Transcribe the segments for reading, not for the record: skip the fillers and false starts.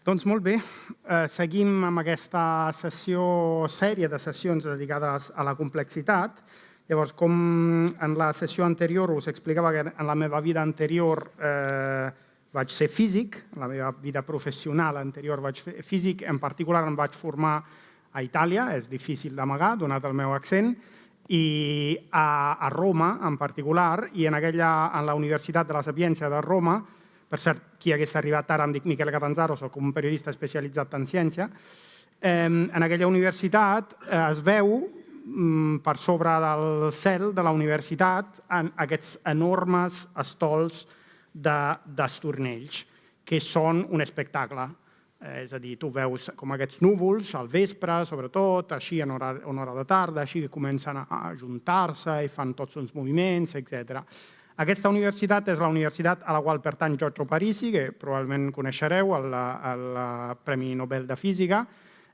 Doncs molt bé, seguim amb aquesta sèrie de sessions dedicades a la complexitat. Llavors, com en la sessió anterior us explicava que en la meva vida anterior vaig ser físic, en la meva vida professional anterior vaig fer físic, en particular em vaig formar a Itàlia, és difícil d'amagar, donat el meu accent, i a Roma en particular, i en la Universitat de la Sapienza de Roma. Per cert, qui hagués arribat ara, em dic Miquel Catanzaro, soc un periodista especialitzat en ciència. En aquella universitat es veu per sobre del cel de la universitat aquests enormes estols d'estornells, que són un espectacle. És a dir, tu veus com aquests núvols al vespre, sobretot, així en hora de tarda, així que comencen a ajuntar-se i fan tots uns moviments, etc. Aquesta universitat és la universitat a la qual pertany Giorgio Parisi, que probablement coneixereu, el Premi Nobel de Física,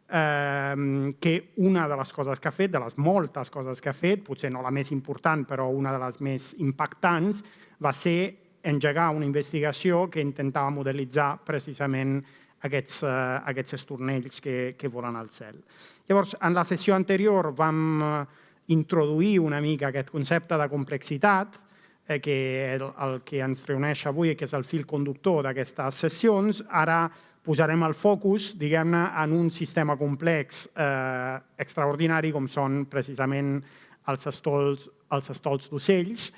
que una de les coses que ha fet, de les moltes coses que ha fet, potser no la més important, però una de les més impactants, va ser engegar una investigació que intentava modelitzar precisament aquests estornells que volen al cel. Llavors, en la sessió anterior vam introduir una mica aquest concepte de complexitat, que el que ens reuneix avui, que és el fil conductor d'aquestes sessions. Ara posarem el focus, diguem-ne, en un sistema complex extraordinari com són precisament els estols d'ocells,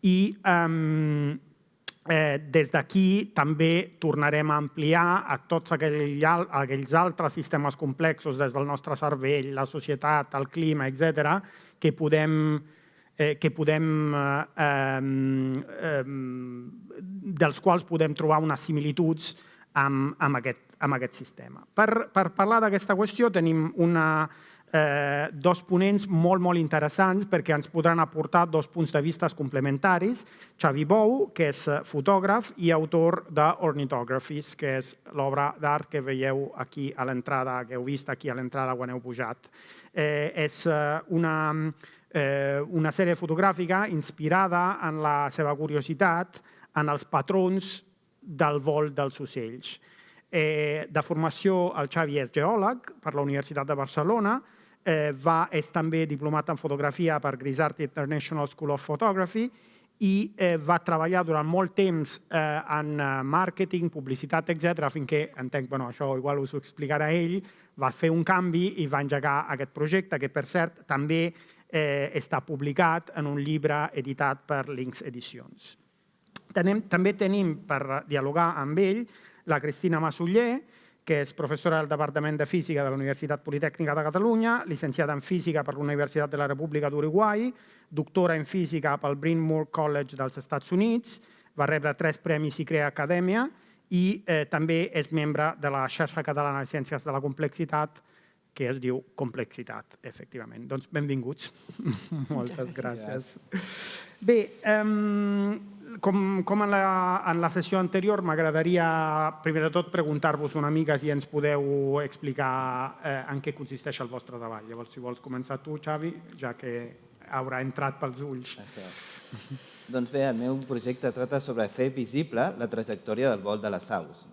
i des d'aquí també tornarem a ampliar a tots aquells altres sistemes complexos des del nostre cervell, la societat, el clima, etc., dels quals podem trobar unes similituds amb aquest sistema. Per parlar d'aquesta qüestió tenim dos ponents molt, molt interessants perquè ens podran aportar dos punts de vista complementaris. Xavi Bou, que és fotògraf i autor d'Ornithographies, que és l'obra d'art que veieu aquí a l'entrada, que heu vist aquí a l'entrada quan heu pujat. És una sèrie fotogràfica inspirada en la seva curiositat en els patrons del vol dels ocells. De formació, el Xavi és geòleg per la Universitat de Barcelona, és també diplomat en fotografia per Grisart International School of Photography i va treballar durant molt temps en màrqueting, publicitat, etc., finché, entenc, això igual us ho explicarà ell, va fer un canvi i va engegar aquest projecte, que per cert també està publicat en un llibre editat per Lynx Edicions. També tenim per dialogar amb ell la Cristina Massuller, que és professora del Departament de Física de la Universitat Politècnica de Catalunya, llicenciada en Física per la Universitat de la República d'Uruguai, doctora en Física pel Bryn Mawr College dels Estats Units, va rebre 3 premis ICREA Acadèmia i també és membre de la xarxa catalana de ciències de la complexitat, que es diu Complexitat, efectivament. Doncs benvinguts. Moltes gràcies. Bé, com en la sessió anterior, m'agradaria, primer de tot, preguntar-vos una mica si ens podeu explicar en què consisteix el vostre treball. Llavors, si vols començar tu, Xavi, ja que haurà entrat pels ulls. Doncs bé, el meu projecte tracta sobre fer visible la trajectòria del vol de les aus.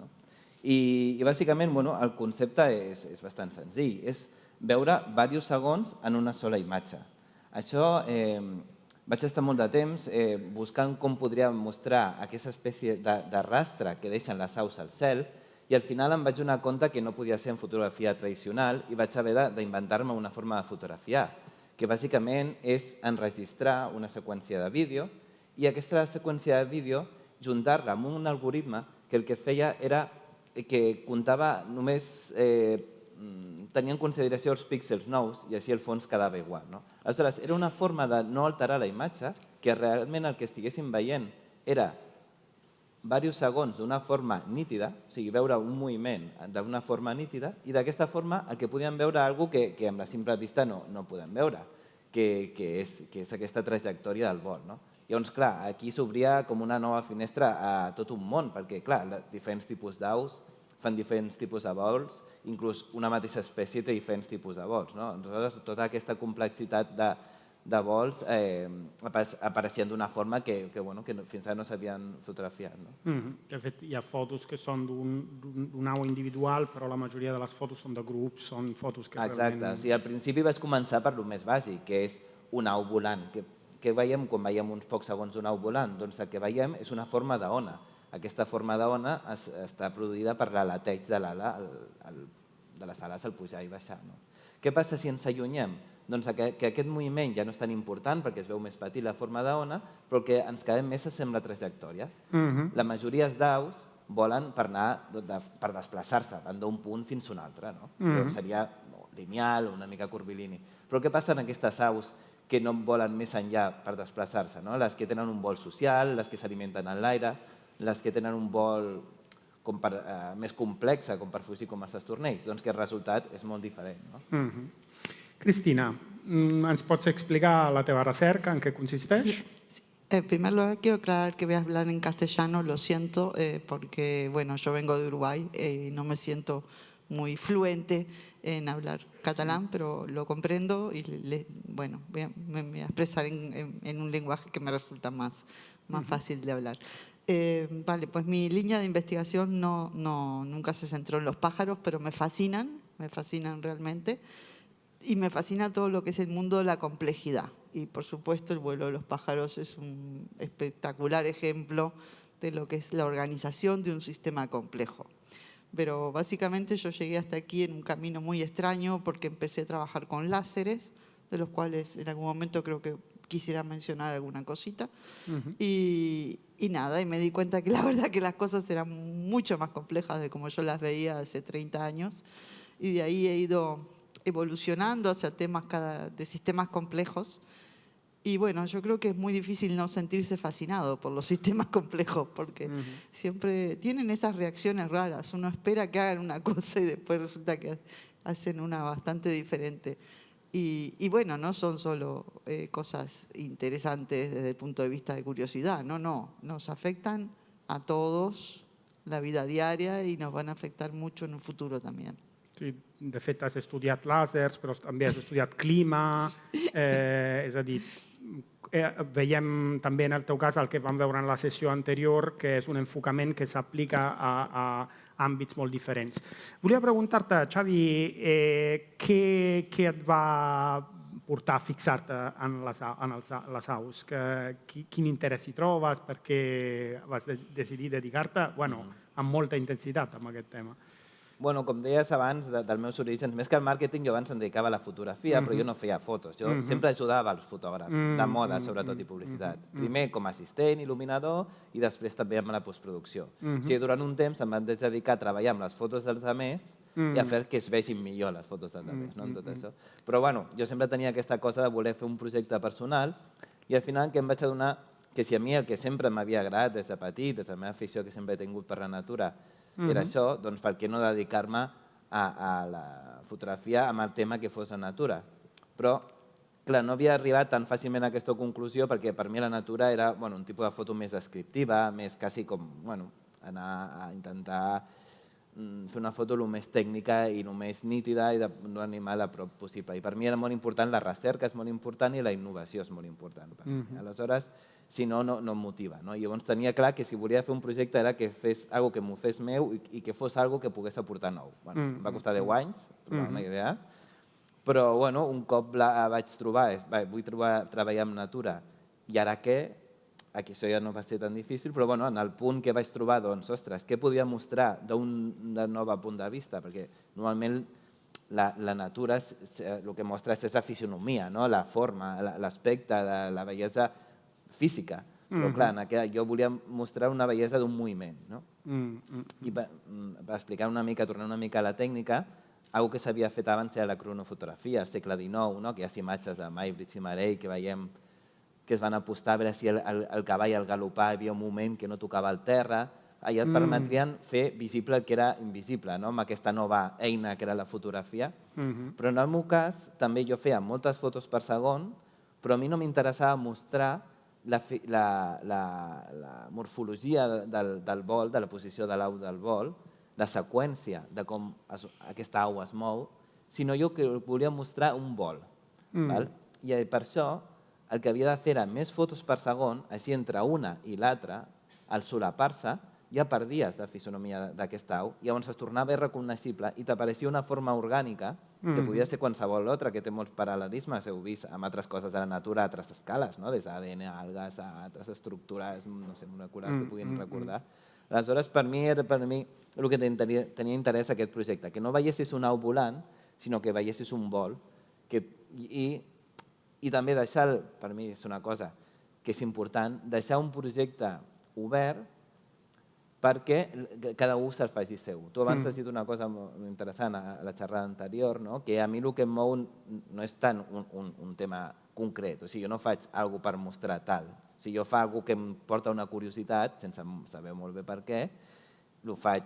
I bàsicament el concepte és bastant senzill, és veure diversos segons en una sola imatge. Això vaig estar molt de temps buscant com podria mostrar aquesta espècie de rastre que deixen les aus al cel i al final em vaig donar compte que no podia ser en fotografia tradicional i vaig haver d'inventar-me una forma de fotografiar, que bàsicament és enregistrar una seqüència de vídeo i aquesta seqüència de vídeo juntar-la amb un algoritme que el que feia era que comptava només, tenia en consideració els píxels nous i així el fons quedava igual. Aleshores, era una forma de no alterar la imatge, que realment el que estiguéssim veient era diversos segons d'una forma nítida, o sigui, veure un moviment d'una forma nítida, i d'aquesta forma el que podíem veure alguna cosa que amb la simple vista no podem veure, que és aquesta trajectòria del vol. Llavors, clar, aquí s'obria com una nova finestra a tot un món, perquè, clar, diferents tipus d'aus fan diferents tipus de vols, inclús una mateixa espècie té diferents tipus de vols. Aleshores, tota aquesta complexitat de vols apareixien d'una forma que fins ara no s'havien fotografiat. No? De fet, hi ha fotos que són d'un au individual, però la majoria de les fotos són de grups, són fotos que Exacte, realment... o sigui, al principi vaig començar per lo més bàsic, que és un au volant. Què veiem quan veiem uns pocs segons d'un au volant? Doncs el que veiem és una forma d'ona. Aquesta forma d'ona està produïda per l'aleteig de l'ala de les ales al pujar i baixar. No? Què passa si ens allunyem? Doncs que aquest moviment ja no és tan important perquè es veu més petit la forma d'ona, però el que ens quedem més és amb la trajectòria. La majoria d'aus volen per desplaçar-se, van d'un punt fins a un altre. No? Seria lineal, una mica curvilini. Però què passa en aquestes aus que no volen més enllà per desplaçar-se? No? Les que tenen un vol social, les que s'alimenten en l'aire, les que tenen un vol més complex, com per fugir com els estornells, doncs que el resultat és molt diferent. No? Cristina, ¿ens pots explicar la teva recerca, en qué consiste? Sí. En primer lugar, quiero aclarar que voy a hablar en castellano, lo siento, porque bueno, yo vengo de Uruguay y no me siento muy fluente en hablar catalán, pero lo comprendo y bueno, me voy a expresar en un lenguaje que me resulta más fácil de hablar. Vale, pues mi línea de investigación nunca se centró en los pájaros, pero me fascinan realmente. Y me fascina todo lo que es el mundo de la complejidad. Y por supuesto el vuelo de los pájaros es un espectacular ejemplo de lo que es la organización de un sistema complejo. Pero básicamente yo llegué hasta aquí en un camino muy extraño porque empecé a trabajar con láseres, de los cuales en algún momento creo que quisiera mencionar alguna cosita. Y nada, y me di cuenta que la verdad que las cosas eran mucho más complejas de como yo las veía hace 30 años. Y de ahí he ido evolucionando hacia temas de sistemas complejos. Y bueno, yo creo que es muy difícil no sentirse fascinado por los sistemas complejos, porque siempre tienen esas reacciones raras. Uno espera que hagan una cosa y después resulta que hacen una bastante diferente. Y bueno, no son solo cosas interesantes desde el punto de vista de curiosidad, no, nos afectan a todos la vida diaria y nos van a afectar mucho en un futuro también. Sí, de fet, has estudiat làsers, però també has estudiat clima, és a dir, veiem també en el teu cas el que vam veure en la sessió anterior, que és un enfocament que s'aplica a àmbits molt diferents. Volia preguntar-te, Xavi, què et va portar a fixar-te en les aus? Quin interès hi trobes? Per què vas decidir dedicar-te amb molta intensitat a aquest tema? Bueno, com deies abans, dels meus orígens, més que al màrqueting, jo abans em dedicava a la fotografia, però jo no feia fotos. Jo sempre ajudava els fotògrafs, de moda, sobretot, i publicitat. Primer com a assistent, il·luminador, i després també amb la postproducció. O sigui, durant un temps em vaig dedicar a treballar amb les fotos dels altres i a fer que es vegin millor les fotos dels altres, no? Tot això. Però bueno, jo sempre tenia aquesta cosa de voler fer un projecte personal i al final que em vaig adonar que si a mi el que sempre m'havia agradat des de petit, des de la meva afició que sempre he tingut per la natura, era això, doncs per què no dedicar-me a la fotografia amb el tema que fos la natura. Però, clar, no havia arribat tan fàcilment a aquesta conclusió perquè per mi la natura era un tipus de foto més descriptiva, més quasi com anar a intentar fer una foto el més tècnica i el més nítida i d'un animal a prop possible. I per mi era molt important, la recerca és molt important i la innovació és molt important. Aleshores, si no, no em motiva. No? I llavors tenia clar que si volia fer un projecte era que fes alguna que m'ho fes meu i que fos alguna que pogués aportar nou. Em va costar 10 anys trobar una idea, però un cop la vaig trobar, vull treballar amb natura, i ara què? Aquí això ja no va ser tan difícil, però en el punt que vaig trobar, doncs, ostres, què podia mostrar d'un nou punt de vista? Perquè normalment la natura el que mostra és la fisionomia, la forma, l'aspecte, la bellesa física. Però clar, jo volia mostrar una bellesa d'un moviment. I per explicar una mica, tornar una mica a la tècnica, una que s'havia fet abans era la cronofotografia, al segle XIX, que hi ha imatges de Maybridge i Marey que veiem que es van apostar a veure si el cavall al galopar hi havia un moment que no tocava el terra. Allà et permetrien fer visible el que era invisible, amb aquesta nova eina que era la fotografia. Però en el meu cas també jo feia moltes fotos per segon, però a mi no m'interessava mostrar la morfologia del vol, de la posició de l'au del vol, la seqüència de com aquesta au es mou, sinó jo que volia mostrar un vol. I per això el que havia de fer era més fotos per segon, així entre una i l'altra, al solapar-se, ja perdies la fisonomia d'aquesta au, i llavors es tornava irreconeixible i t'apareixia una forma orgànica, que podia ser qualsevol altra, que té molts paral·lelismes, heu vist amb altres coses de la natura, a altres escales, no? Des d'ADN, algues, a altres estructures, no sé, moleculars que puguin recordar. Aleshores, per mi el que tenia interès aquest projecte, que no veiessis un au volant, sinó que veiessis un vol, i també deixar, per mi és una cosa que és important, deixar un projecte obert perquè cada un se'l faci seu. Tu abans has dit una cosa molt interessant a la xerrada anterior, que a mi el que em mou no és tant un tema concret, o sigui, jo no faig alguna cosa per mostrar tal. Si jo fa alguna cosa que em porta una curiositat, sense saber molt bé per què, ho faig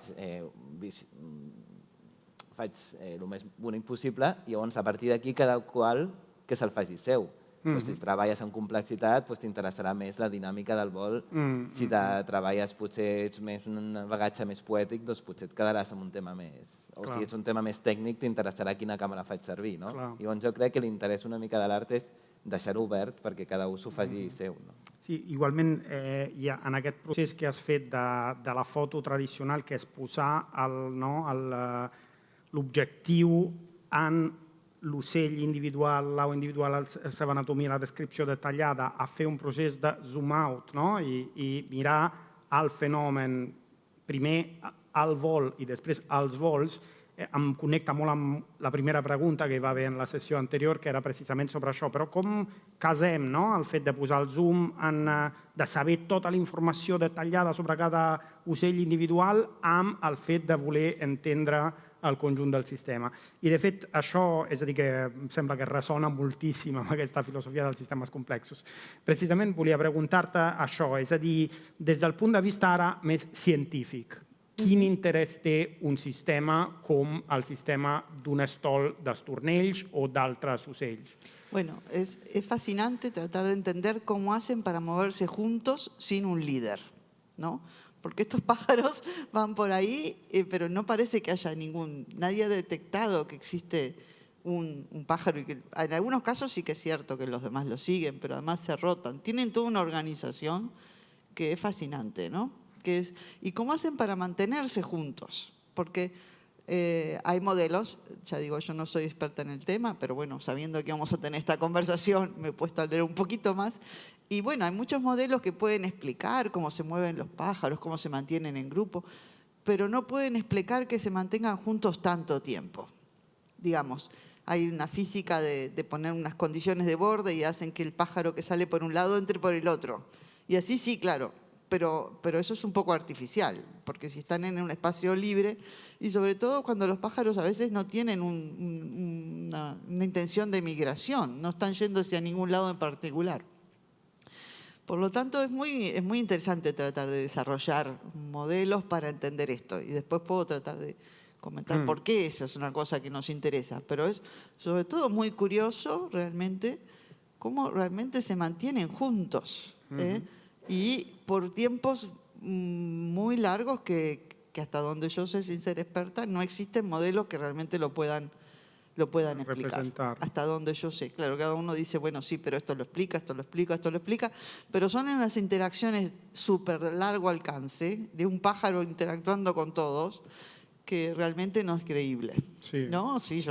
el més bonic possible i llavors a partir d'aquí cada qual que se'l faci seu. Si treballes en complexitat, t'interessarà més la dinàmica del vol. Si treballes potser ets més un bagatge més poètic, doncs potser et quedaràs amb un tema més... O si ets un tema més tècnic, t'interessarà quina càmera faig servir. Llavors jo crec que l'interès una mica de l'art és deixar-ho obert perquè cada un s'ho faci seu. Sí, igualment, en aquest procés que has fet de la foto tradicional, que és posar l'objectiu en l'ocell individual, l'au individual, la seva anatomia, la descripció detallada, a fer un procés de zoom out i mirar el fenomen, primer al vol i després als vols, em connecta molt amb la primera pregunta que hi va haver en la sessió anterior, que era precisament sobre això. Però com casem el fet de posar el zoom, de saber tota la informació detallada sobre cada ocell individual, amb el fet de voler entendre el conjunt del sistema. I, de fet, això, és a dir, que em sembla que ressona moltíssim amb aquesta filosofia dels sistemes complexos. Precisament volia preguntar-te això, és a dir, des del punt de vista ara més científic, quin interès té un sistema com el sistema d'un estol d'estornells o d'altres ocells? Bueno, es fascinante tratar de entender cómo hacen para moverse juntos sin un líder, ¿no? Porque estos pájaros van por ahí, pero no parece que haya nadie ha detectado que existe un pájaro. Y que, en algunos casos sí que es cierto que los demás lo siguen, pero además se rotan. Tienen toda una organización que es fascinante, ¿no? ¿Y cómo hacen para mantenerse juntos? Porque hay modelos, ya digo, yo no soy experta en el tema, pero bueno, sabiendo que vamos a tener esta conversación, me he puesto a leer un poquito más. Y bueno, hay muchos modelos que pueden explicar cómo se mueven los pájaros, cómo se mantienen en grupo, pero no pueden explicar que se mantengan juntos tanto tiempo. Digamos, hay una física de poner unas condiciones de borde y hacen que el pájaro que sale por un lado entre por el otro. Y así sí, claro, pero eso es un poco artificial, porque si están en un espacio libre, y sobre todo cuando los pájaros a veces no tienen una intención de migración, no están yendo hacia ningún lado en particular. Por lo tanto, es muy interesante tratar de desarrollar modelos para entender esto. Y después puedo tratar de comentar por qué eso es una cosa que nos interesa. Pero es sobre todo muy curioso realmente cómo realmente se mantienen juntos. Y por tiempos muy largos que hasta donde yo sé, sin ser experta, no existen modelos que realmente lo puedan explicar. Hasta donde yo sé. Claro, cada uno dice, bueno, sí, pero esto lo explica, esto lo explica, esto lo explica. Pero son unas interacciones súper largo alcance de un pájaro interactuando con todos que realmente no es creíble. Sí. ¿No? Sí,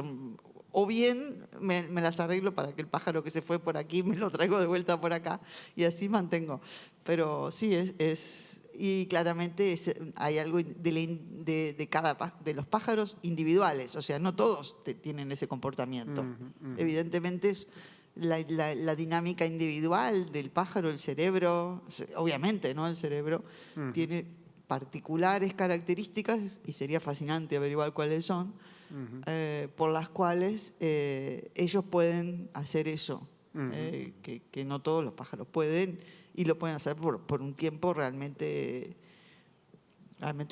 o bien me las arreglo para que el pájaro que se fue por aquí me lo traigo de vuelta por acá y así mantengo. Pero sí, y claramente hay algo de los pájaros individuales, o sea, no todos tienen ese comportamiento. Evidentemente es la dinámica individual del pájaro, el cerebro, obviamente, ¿no? El cerebro tiene particulares características, y sería fascinante averiguar cuáles son, por las cuales ellos pueden hacer eso, que no todos los pájaros pueden, y lo pueden hacer por un tiempo realmente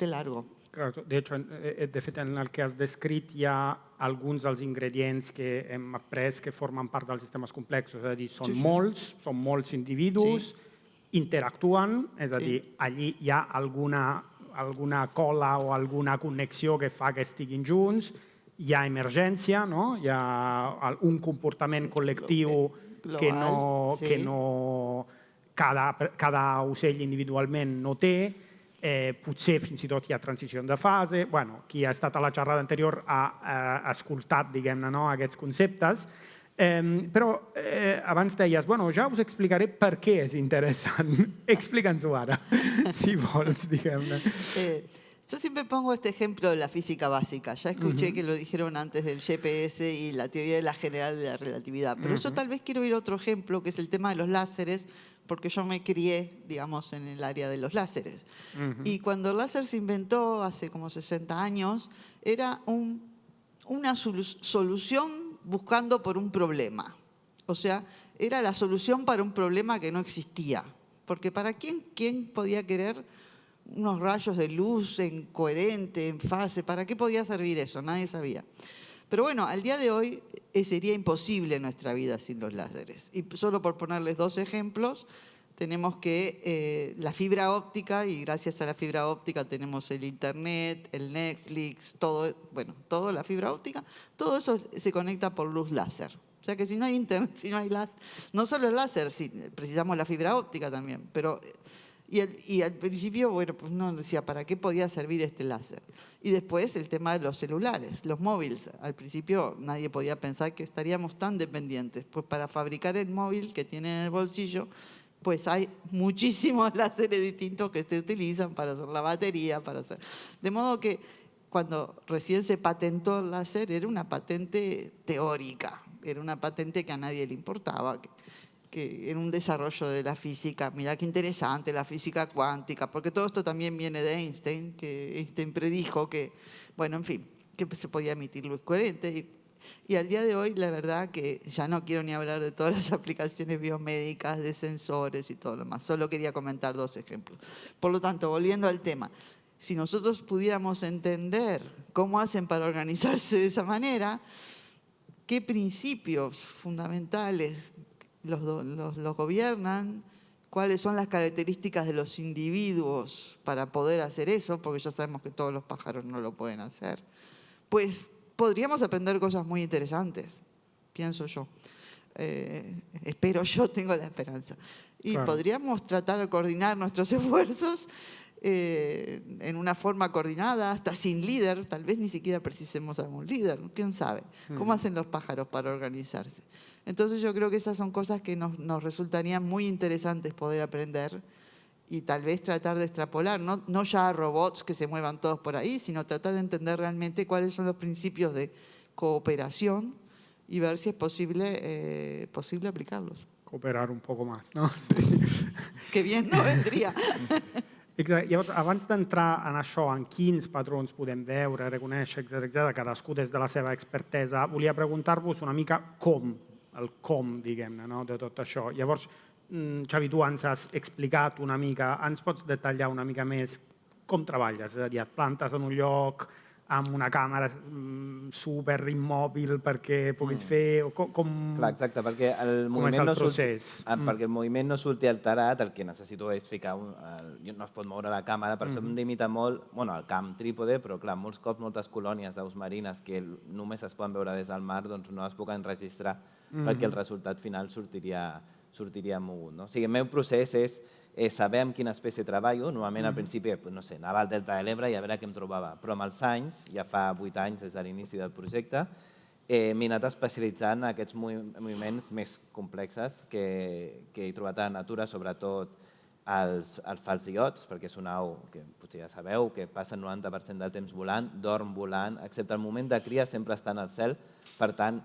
largo. Claro, de fet, en el que has descrit hi ha alguns dels ingredients que hem après que formen part dels sistemes complexos, és a dir, són molts individus, interactuen, és a dir, allí hi ha alguna cola o alguna connexió que fa que estiguin junts, hi ha emergència, no? Hi ha un comportament col·lectiu Global, sí. que no cada ocell individualment no té, potser fins i tot hi ha transicions de fase. Bueno, qui ha estat a la xerrada anterior ha escoltat, diguem-ne, no, aquests conceptes. Però abans deies, bueno, ja us explicaré per què és interessant. Explica'ns-ho ara, si vols, diguem-ne. Yo siempre pongo este ejemplo de la física básica. Ya escuché que lo dijeron antes del GPS y la teoría de la general de la relatividad. Pero yo tal vez quiero ir a otro ejemplo, que es el tema de los láseres, porque yo me crié, digamos, en el área de los láseres. Y cuando el láser se inventó hace como 60 años, era una solución buscando por un problema. O sea, era la solución para un problema que no existía. Porque ¿para quién podía querer unos rayos de luz en coherente, en fase? ¿Para qué podía servir eso? Nadie sabía. Pero bueno, al día de hoy sería imposible nuestra vida sin los láseres. Y solo por ponerles 2 ejemplos, tenemos que la fibra óptica, y gracias a la fibra óptica tenemos el Internet, el Netflix, todo, bueno, toda la fibra óptica, todo eso se conecta por luz láser. O sea que si no hay Internet, si no hay láser, no solo el láser, sí, precisamos la fibra óptica también, pero... Y al principio, bueno, pues uno decía, ¿para qué podía servir este láser? Y después el tema de los celulares, los móviles. Al principio nadie podía pensar que estaríamos tan dependientes. Pues para fabricar el móvil que tiene en el bolsillo, pues hay muchísimos láseres distintos que se utilizan para hacer la batería, para hacer... De modo que cuando recién se patentó el láser era una patente teórica, era una patente que a nadie le importaba, que en un desarrollo de la física, mirá qué interesante, la física cuántica, porque todo esto también viene de Einstein, que Einstein predijo que, bueno, en fin, que se podía emitir luz coherente. Y al día de hoy, la verdad que ya no quiero ni hablar de todas las aplicaciones biomédicas, de sensores y todo lo demás. Solo quería comentar 2 ejemplos. Por lo tanto, volviendo al tema, si nosotros pudiéramos entender cómo hacen para organizarse de esa manera, qué principios fundamentales los gobiernan, cuáles son las características de los individuos para poder hacer eso, porque ya sabemos que todos los pájaros no lo pueden hacer, pues podríamos aprender cosas muy interesantes, pienso yo. Espero yo, tengo la esperanza. Y claro, podríamos tratar de coordinar nuestros esfuerzos en una forma coordinada, hasta sin líder, tal vez ni siquiera precisemos algún líder, quién sabe. ¿Cómo hacen los pájaros para organizarse? Entonces yo creo que esas son cosas que nos resultarían muy interesantes poder aprender y tal vez tratar de extrapolar, no ya robots que se muevan todos por ahí, sino tratar de entender realmente cuáles son los principios de cooperación y ver si es posible aplicarlos. cooperar un poco más, no? Que bien no vendria. Exacte. Llavors, abans d'entrar en això, en quins patrons podem veure, reconèixer, etc., cadascú des de la seva expertesa, volia preguntar-vos una mica el com, diguem-ne, no? De tot això. Llavors, Xavi, tu ens has explicat una mica, ens pots detallar una mica més com treballes? És a dir, et plantes en un lloc amb una càmera super immòbil perquè puguis fer... O com... Clar, exacte, perquè el moviment perquè el moviment no surti alterat, el que necessito és ficar... no es pot moure la càmera, per això em limita molt el camp trípode, però clar, molts cops moltes colònies d'aus marines que només es poden veure des del mar, doncs no es puc enregistrar perquè el resultat final sortiria mogut. O sigui, el meu procés és saber amb quina espècie treballo. Normalment al principi, no sé, anava al Delta de l'Ebre i a veure què em trobava. Però amb els anys, ja fa 8 anys des de l'inici del projecte, m'he anat especialitzant en aquests moviments més complexes que he trobat a la natura, sobretot els falciots, perquè és una au que potser ja sabeu que passa el 90% del temps volant, dorm volant, excepte el moment de cria sempre està en el cel. Per tant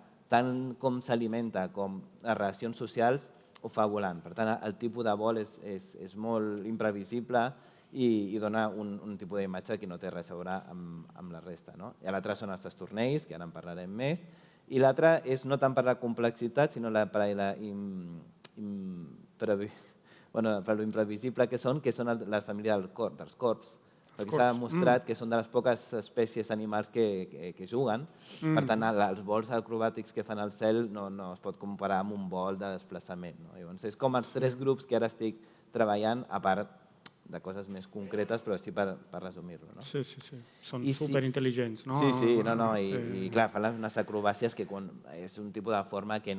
com s'alimenta com les relacions socials ho fa volant. Per tant, el tipus de vol és molt imprevisible i dona un tipus d'imatge que no té res a veure amb la resta. I l'altre són els estornells, que ara en parlarem més, i l'altre és no tant per la complexitat, sinó per lo imprevisible que són la família dels corps, perquè s'ha demostrat que són de les poques espècies animals que juguen. Per tant, els vols acrobàtics que fan al cel no es pot comparar amb un vol de desplaçament. Llavors, és com els 3 grups que ara estic treballant, a part de coses més concretes, però sí per resumir-ho. Sí. Són superintel·ligents, no? Sí, i clar, fan unes acrobàcies que és un tipus de forma que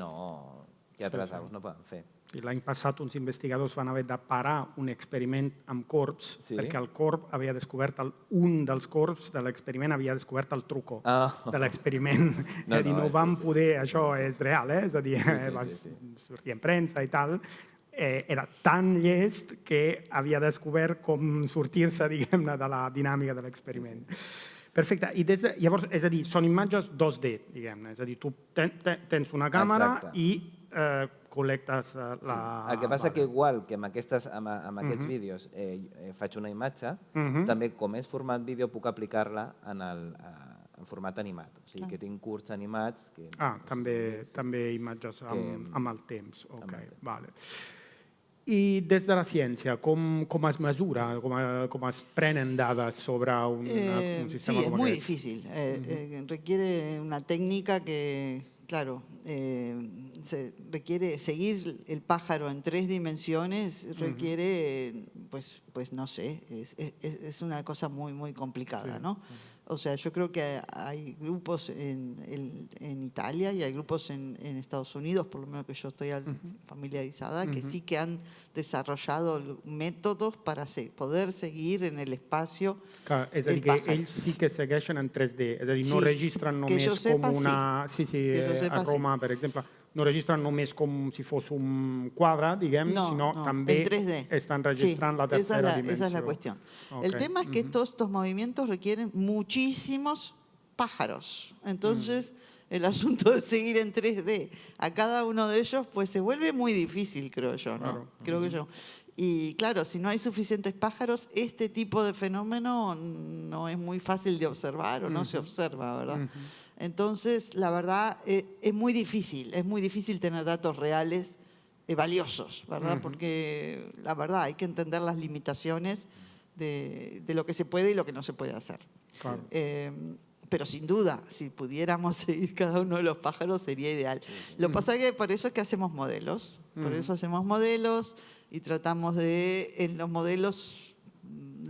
que altres aus no poden fer. I l'any passat uns investigadors van haver de parar un experiment amb corbs perquè el corb havia descobert, un dels corbs de l'experiment havia descobert el truco de l'experiment. No van poder, això és real, és a dir, va sortir en premsa i tal, era tan llest que havia descobert com sortir-se, diguem-ne, de la dinàmica de l'experiment. Perfecte. I llavors, és a dir, són imatges 2D, diguem-ne. És a dir, tu tens una càmera i col·lectes la... El que passa que igual que amb aquests vídeos faig una imatge, també com és format vídeo puc aplicar-la en format animat. O sigui que tinc curts animats... També imatges amb el temps. Vale. I des de la ciència, com es mesura, com es prenen dades sobre un sistema sí, com es muy aquest? difícil. Requiere una técnica que, claro, requiere seguir el pájaro en 3 dimensiones, requiere, pues no sé, es una cosa muy, muy complicada, ¿no? O sea, yo creo que hay grupos en Italia y hay grupos en Estados Unidos, por lo menos que yo estoy familiarizada, que sí que han desarrollado métodos para poder seguir en el espacio. Clar, és a dir, que ells sí que segueixen en 3D, és a dir, no registren només com una... Sí, a Roma, per exemple, no registran només com si fos un quadre, diguem, sinó també estan registrant la tercera dimensió. Esa es la cuestión. El tema es que todos estos movimientos requieren muchísimos pájaros. Entonces, el asunto de seguir en 3D a cada uno de ellos, pues se vuelve muy difícil, creo yo, ¿no? Creo que yo. Y claro, si no hay suficientes pájaros, este tipo de fenómeno no es muy fácil de observar o no se observa, ¿verdad? Entonces, la verdad, es muy difícil tener datos reales valiosos, ¿verdad? Porque la verdad hay que entender las limitaciones de lo que se puede y lo que no se puede hacer. Claro. Pero sin duda, si pudiéramos seguir cada uno de los pájaros sería ideal. Lo que pasa es que por eso es que hacemos modelos. Por eso hacemos modelos y tratamos de, en los modelos,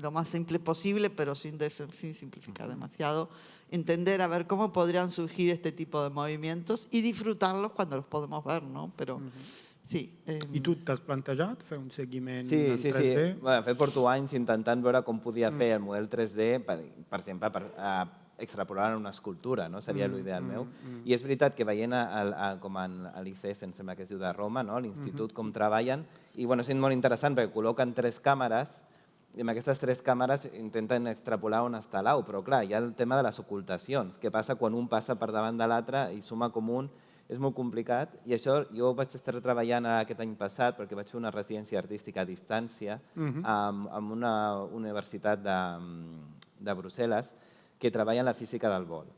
lo más simple posible, pero sin simplificar demasiado, entender a ver cómo podrían surgir este tipo de movimientos y disfrutarlos cuando los podemos ver, ¿no? Pero sí. I tu t'has plantejat fer un seguiment en 3D? Sí. De fet, porto anys intentant veure com podia fer el model 3D, per exemple, per extrapolar en una escultura, no? Seria l'ideal meu. I és veritat que veient com a l'ICES, em sembla que es diu de Roma, no? L'institut, com treballen, i és molt interessant perquè col·loquen 3 càmeres i amb aquestes 3 càmeres intenten extrapolar on està l'au, però clar, hi ha el tema de les ocultacions. Què passa quan un passa per davant de l'altre i suma com un? És molt complicat i això jo vaig estar treballant aquest any passat perquè vaig fer una residència artística a distància amb una universitat de Brussel·les que treballa en la física del vol.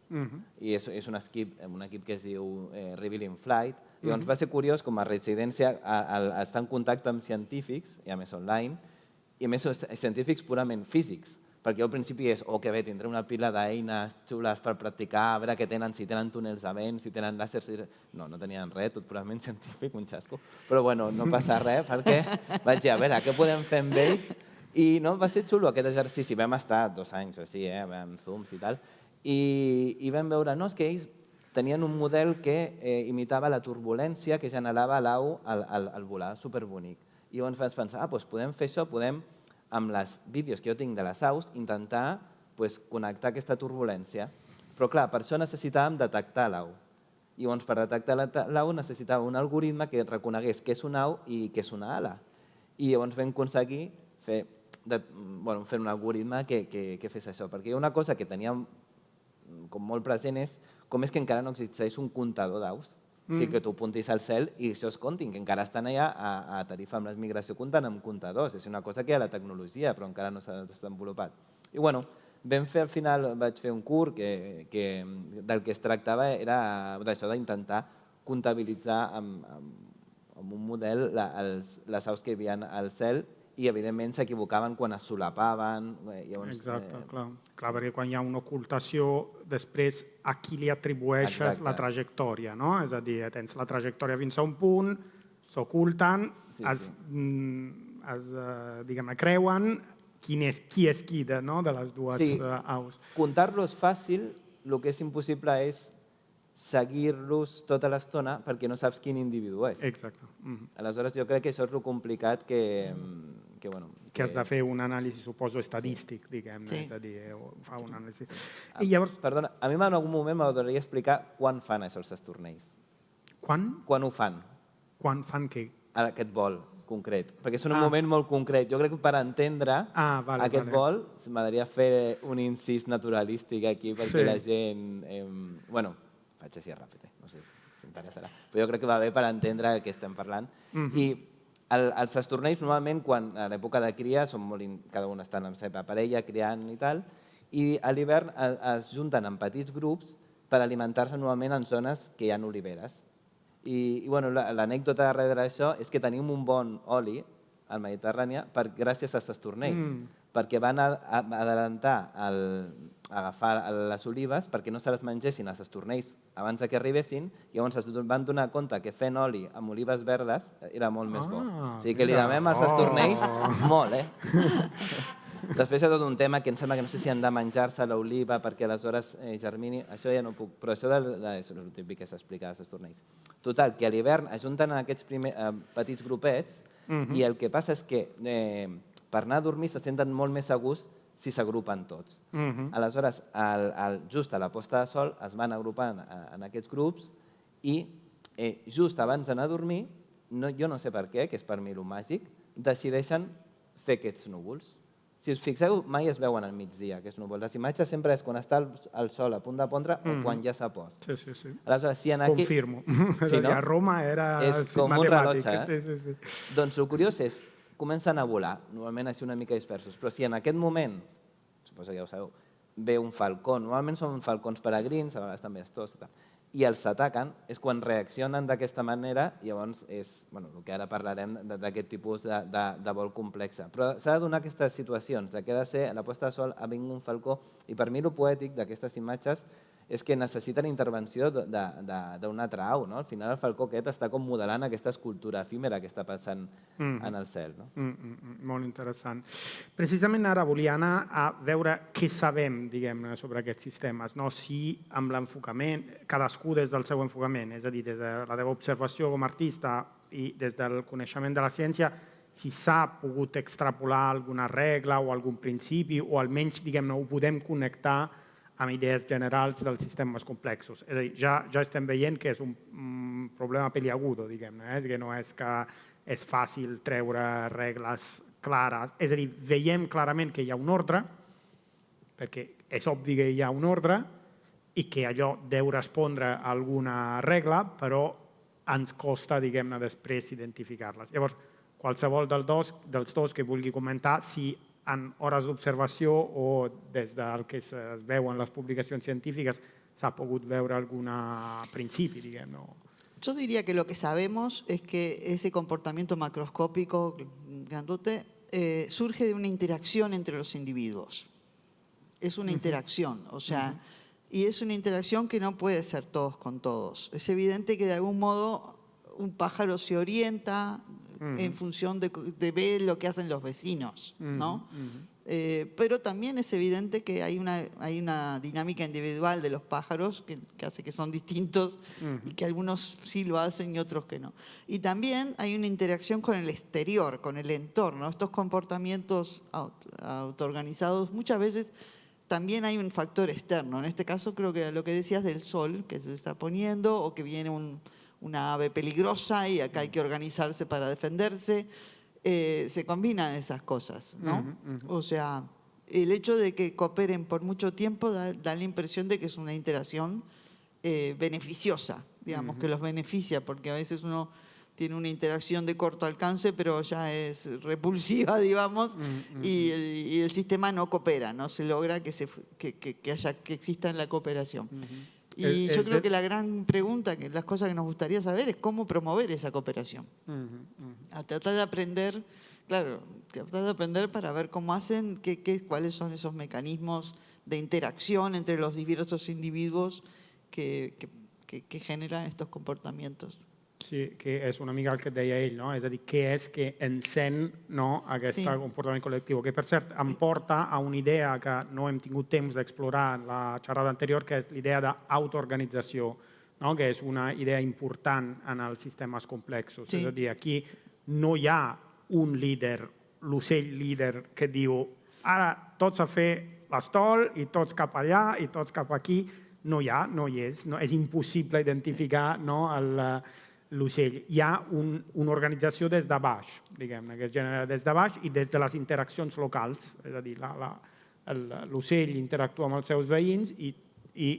I és un equip que es diu Revealing Flight. I doncs va ser curiós com a residència estar en contacte amb científics, i a més online, i a més científics purament físics, perquè al principi és, que bé, tindré una pila d'eines xules per practicar, a veure què tenen, si tenen túnels de vent, si tenen làsers... No tenien res, tot purament científic, un xasco. Però bueno, no passa res, perquè vaig dir, a veure, què podem fer amb ells? I va ser xulo aquest exercici, vam estar 2 anys així, amb Zooms i tal, i vam veure, és que ells tenien un model que imitava la turbulència que generava l'au al volar, superbonic. I llavors vaig pensar, podem fer això, podem, amb els vídeos que jo tinc de les aus, intentar connectar aquesta turbulència. Però clar, per això necessitàvem detectar l'au. I llavors per detectar l'au necessitava un algoritme que reconegués què és una au i què és una ala. I llavors vam aconseguir fer un algoritme que fes això. Perquè hi ha una cosa que teníem com molt present és com és que encara no existeix un comptador d'aus. O sigui, que tu apuntis al cel i això es comptin, que encara estan allà a Tarifa amb l'emigració comptant amb comptadors. És una cosa que hi ha a la tecnologia, però encara no s'ha desenvolupat. I bueno, vam fer al final, vaig fer un curs que del que es tractava era d'això d'intentar comptabilitzar amb un model les aus que hi havia al cel i evidentment s'equivocaven quan es solapaven. Exacte, clar, perquè quan hi ha una ocultació, després a qui li atribueixes la trajectòria, no? És a dir, tens la trajectòria fins a un punt, s'oculten, creuen qui és qui de les dues aus. Comptar-lo és fàcil, el que és impossible és seguir-los tota l'estona perquè no saps quin individu és. Exacte. Aleshores, jo crec que això és el complicat que Que has de fer un anàlisi, suposo, estadístic, diguem-ne, Sí. és a dir, fa un anàlisi. I llavors, Perdona, a mi en algun moment m'agradaria explicar quan fan això els estornells. quan Quan ho fan, fan què? aquest vol concret? Perquè és un moment molt concret. Jo crec que per entendre aquest vol m'agradaria fer un incís naturalístic aquí perquè la gent... Bueno, faig així ràpid, no sé si interessarà. Però jo crec que va bé per entendre el que estem parlant. I els estornells, normalment, quan a l'època de cria, cada un està en la seva parella, criant i tal, i a l'hivern es junten en petits grups per alimentar-se normalment en zones que hi ha oliveres. I bueno, l'anècdota darrere d'això és que tenim un bon oli al Mediterrani gràcies als estornells, perquè van adelantar agafar les olives perquè no se les mengessin els estornells abans que arribessin, i llavors es van donar compte que fent oli amb olives verdes era molt més bo. O sigui que li demem als estornells molt, Després hi ha tot un tema que em sembla que no sé si han de menjar-se l'oliva perquè aleshores germini, això ja no puc, però això és el típic que s'explica als estornells. Total, que a l'hivern ajunten aquests petits grupets i el que passa és que per anar a dormir se senten molt més segurs si s'agrupen tots. Aleshores, just a la posta de sol es van agrupant en aquests grups i just abans d'anar a dormir, jo no sé per què, que és per mi el màgic, decideixen fer aquests núvols. Si us fixeu, mai es veuen al migdia, aquests núvols. Les imatges sempre és quan està el sol a punt de pondre o quan ja s'ha post. Sí. Aleshores, si Confirmo. Sí, no? A Roma era és com un rellotge, Sí. Doncs el curiós és, comencen a volar, normalment així una mica dispersos, però si en aquest moment, suposo que ja ho sabeu, ve un falcó, normalment són falcons peregrins, a vegades també estors, i els ataquen, és quan reaccionen d'aquesta manera, i llavors és el que ara parlarem d'aquest tipus de vol complexa. Però s'ha de donar aquestes situacions, que ha de ser, a la posta de sol ha vingut un falcó, i per mi el poètic d'aquestes imatges és que necessiten intervenció d'un altre au. Al final el falcó aquest està com modelant aquesta escultura efímera que està passant en el cel. Molt interessant. Precisament ara volia anar a veure què sabem, diguem-ne, sobre aquests sistemes. Si amb l'enfocament, cadascú des del seu enfocament, és a dir, des de la teva observació com a artista i des del coneixement de la ciència, si s'ha pogut extrapolar alguna regla o algun principi, o almenys, diguem-ne, ho podem connectar amb idees generals dels sistemes complexos. És a dir, ja estem veient que és un problema peliagudo, diguem-ne, que no és que és fàcil treure regles clares. És a dir, veiem clarament que hi ha un ordre, perquè és obvi que hi ha un ordre i que allò deu respondre a alguna regla, però ens costa, diguem-ne, després identificar-les. Llavors, qualsevol dels dos que vulgui comentar, si en hores d'observació o des del que es veu en les publicacions científiques s'ha pogut veure algun principi, diguem-ne. Yo diría que lo que sabemos es que ese comportamiento macroscópico grandote surge de una interacción entre los individuos. Es una interacción, o sea, y es una interacción que no puede ser todos con todos. Es evidente que de algún modo un pájaro se orienta en función de ver lo que hacen los vecinos, ¿no? Pero también es evidente que hay una dinámica individual de los pájaros que hace que son distintos y que algunos sí lo hacen y otros que no. Y también hay una interacción con el exterior, con el entorno. Estos comportamientos autoorganizados muchas veces también hay un factor externo. En este caso creo que lo que decías del sol que se está poniendo o que viene una ave peligrosa y acá hay que organizarse para defenderse. Se combinan esas cosas, ¿no? O sea, el hecho de que cooperen por mucho tiempo da la impresión de que es una interacción beneficiosa, digamos, que los beneficia, porque a veces uno tiene una interacción de corto alcance, pero ya es repulsiva, digamos, y el sistema no coopera, no se logra que exista la cooperación. Y yo creo que la gran pregunta, las cosas que nos gustaría saber es cómo promover esa cooperación. A tratar de aprender, claro, para ver cómo hacen, cuáles son esos mecanismos de interacción entre los diversos individuos que generan estos comportamientos. Sí, que és una mica el que et deia ell, no? És a dir, què és que encén aquest comportament col·lectiu, que per cert em porta a una idea que no hem tingut temps d'explorar en la xerrada anterior, que és l'idea d'autoorganització no? Que és una idea important en els sistemes complexos. Sí. És a dir, aquí no hi ha un líder, l'ocell líder, que diu ara tots a fer l'estol i tots cap allà i tots cap aquí. No hi ha, no hi és. No, és impossible identificar, no, l'ocell. Hi ha una organització des de baix, diguem-ne, que es genera des de baix i des de les interaccions locals. És a dir, l'ocell interactua amb els seus veïns i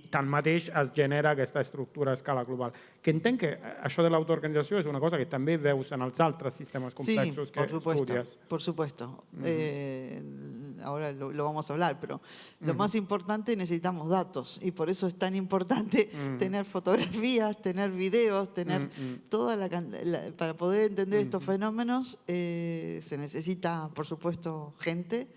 tanmateix es genera aquesta estructura a escala global. Que entenc que això de l'autoorganització és una cosa que també veus en els altres sistemes complexos que estudies. Por supuesto. Ahora lo vamos a hablar, pero lo más importante, necesitamos datos y por eso es tan importante tener fotografías, tener videos, tener toda para poder entender estos fenómenos se necesita, por supuesto, gente,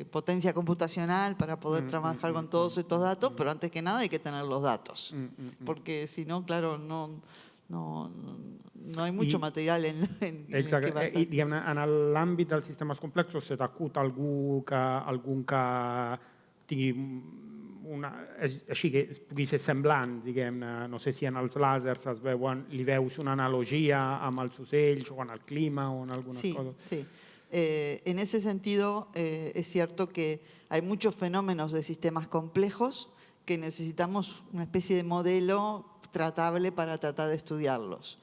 potencia computacional para poder trabajar con todos estos datos, pero antes que nada hay que tener los datos, porque si no, claro, no hay mucho material en Exacte. el que basar. I diguem-ne, en l'àmbit dels sistemes complexos se t'acut algun que tingui així que pugui ser semblant, diguem-ne, no sé si en els làsers li veus una analogia amb els ocells o en el clima o en algunes coses. Sí. En ese sentido, es cierto que hay muchos fenómenos de sistemas complejos que necesitamos una especie de modelo tratable para tratar de estudiarlos.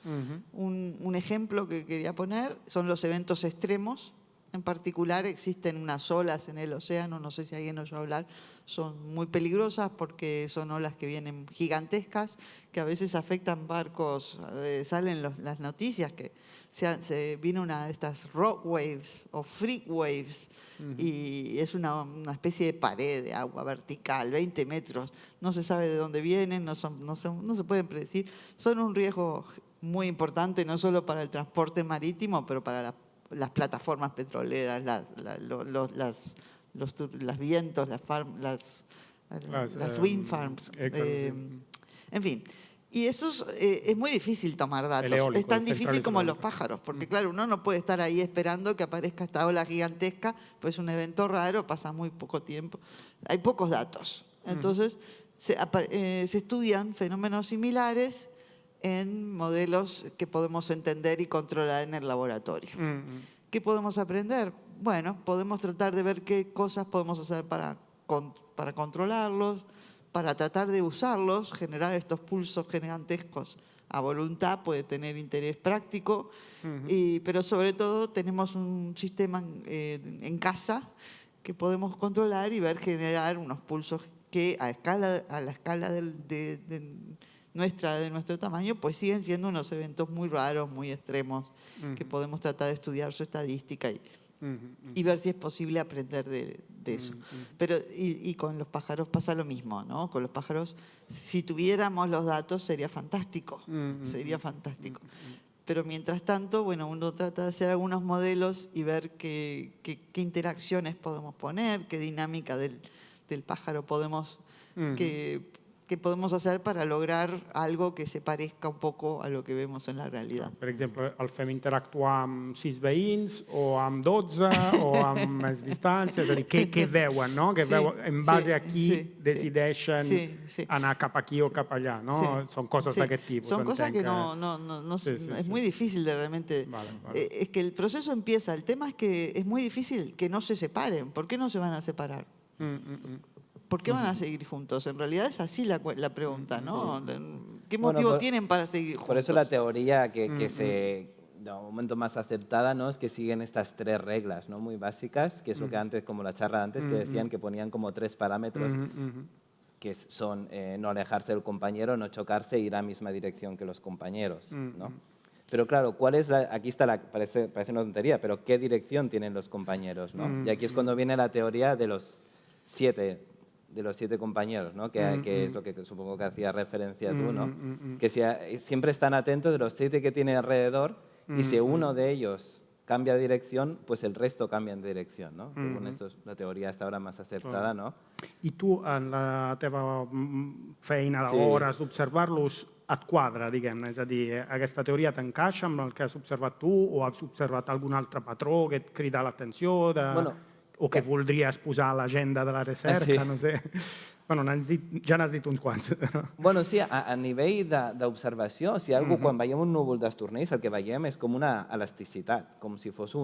Un ejemplo que quería poner son los eventos extremos. En particular, existen unas olas en el océano, no sé si alguien oyó hablar, son muy peligrosas porque son olas que vienen gigantescas, que a veces afectan barcos. Salen las noticias que se viene una de estas rock waves o freak waves y es una especie de pared de agua vertical, 20 metros. No se sabe de dónde vienen, no se pueden predecir. Son un riesgo muy importante, no solo para el transporte marítimo, pero para las plataformas petroleras, los vientos, las wind farms. En fin. Y eso es muy difícil tomar datos. Eólico, es tan difícil como los eólicos. pájaros, porque claro, uno no puede estar ahí esperando que aparezca esta ola gigantesca, pues es un evento raro, pasa muy poco tiempo. Hay pocos datos. Entonces, se estudian fenómenos similares en modelos que podemos entender y controlar en el laboratorio. ¿Qué podemos aprender? Bueno, podemos tratar de ver qué cosas podemos hacer para controlarlos, para tratar de usarlos, generar estos pulsos gigantescos a voluntad, puede tener interés práctico, pero sobre todo tenemos un sistema en casa que podemos controlar y ver generar unos pulsos que a la escala de nuestro tamaño, pues siguen siendo unos eventos muy raros, muy extremos, que podemos tratar de estudiar su estadística y ver si es posible aprender de eso. Pero, y con los pájaros pasa lo mismo, ¿no? Con los pájaros, si tuviéramos los datos, sería fantástico, sería fantástico. Pero mientras tanto, bueno, uno trata de hacer algunos modelos y ver qué interacciones podemos poner, qué dinámica del pájaro podemos, que podemos hacer para lograr algo que se parezca un poco a lo que vemos en la realidad. Per exemple, el fem interactuar amb 6 veïns o amb 12 o amb més distància, és a dir, què veuen, no? Que veuen, en base a qui decideixen anar cap aquí o cap allà, no? Són coses d'aquest tipus. Son cosas que es muy difícil de realmente... Vale. Es que el proceso empieza, el tema es que es muy difícil que no se separen. ¿Por qué no se van a separar? ¿Por qué van a seguir juntos? En realidad es así la pregunta, ¿no? ¿Qué motivo tienen para seguir juntos? Por eso la teoría que se, de un momento más aceptada, ¿no? Es que siguen estas 3 reglas, ¿no? Muy básicas, que es lo que antes, como la charla antes, que decían que ponían como 3 parámetros, que son no alejarse del compañero, no chocarse e ir a la misma dirección que los compañeros, ¿no? Pero claro, ¿cuál es aquí está parece una tontería, pero ¿qué dirección tienen los compañeros, ¿no? Y aquí es cuando viene la teoría de los 7 compañeros, ¿no? Que es lo que supongo que hacía referencia tú, ¿no? Que siempre están atentos de los 7 que tiene alrededor y si uno de ellos cambia de dirección, pues el resto cambian de dirección, ¿no? Según esto es la teoria hasta ahora más acertada, ¿no? I tu, en la teva feina d'hores d'observar-los, et quadra, diguem-ne? És a dir, aquesta teoria t'encaixa amb el que has observat tu o has observat algun altre patró que et crida l'atenció o que voldries posar a l'agenda de la recerca, no sé. Bueno, ja n'has dit uns quants. Bueno, sí, a nivell d'observació, si algú, quan veiem un núvol d'estornells, el que veiem és com una elasticitat, com si fos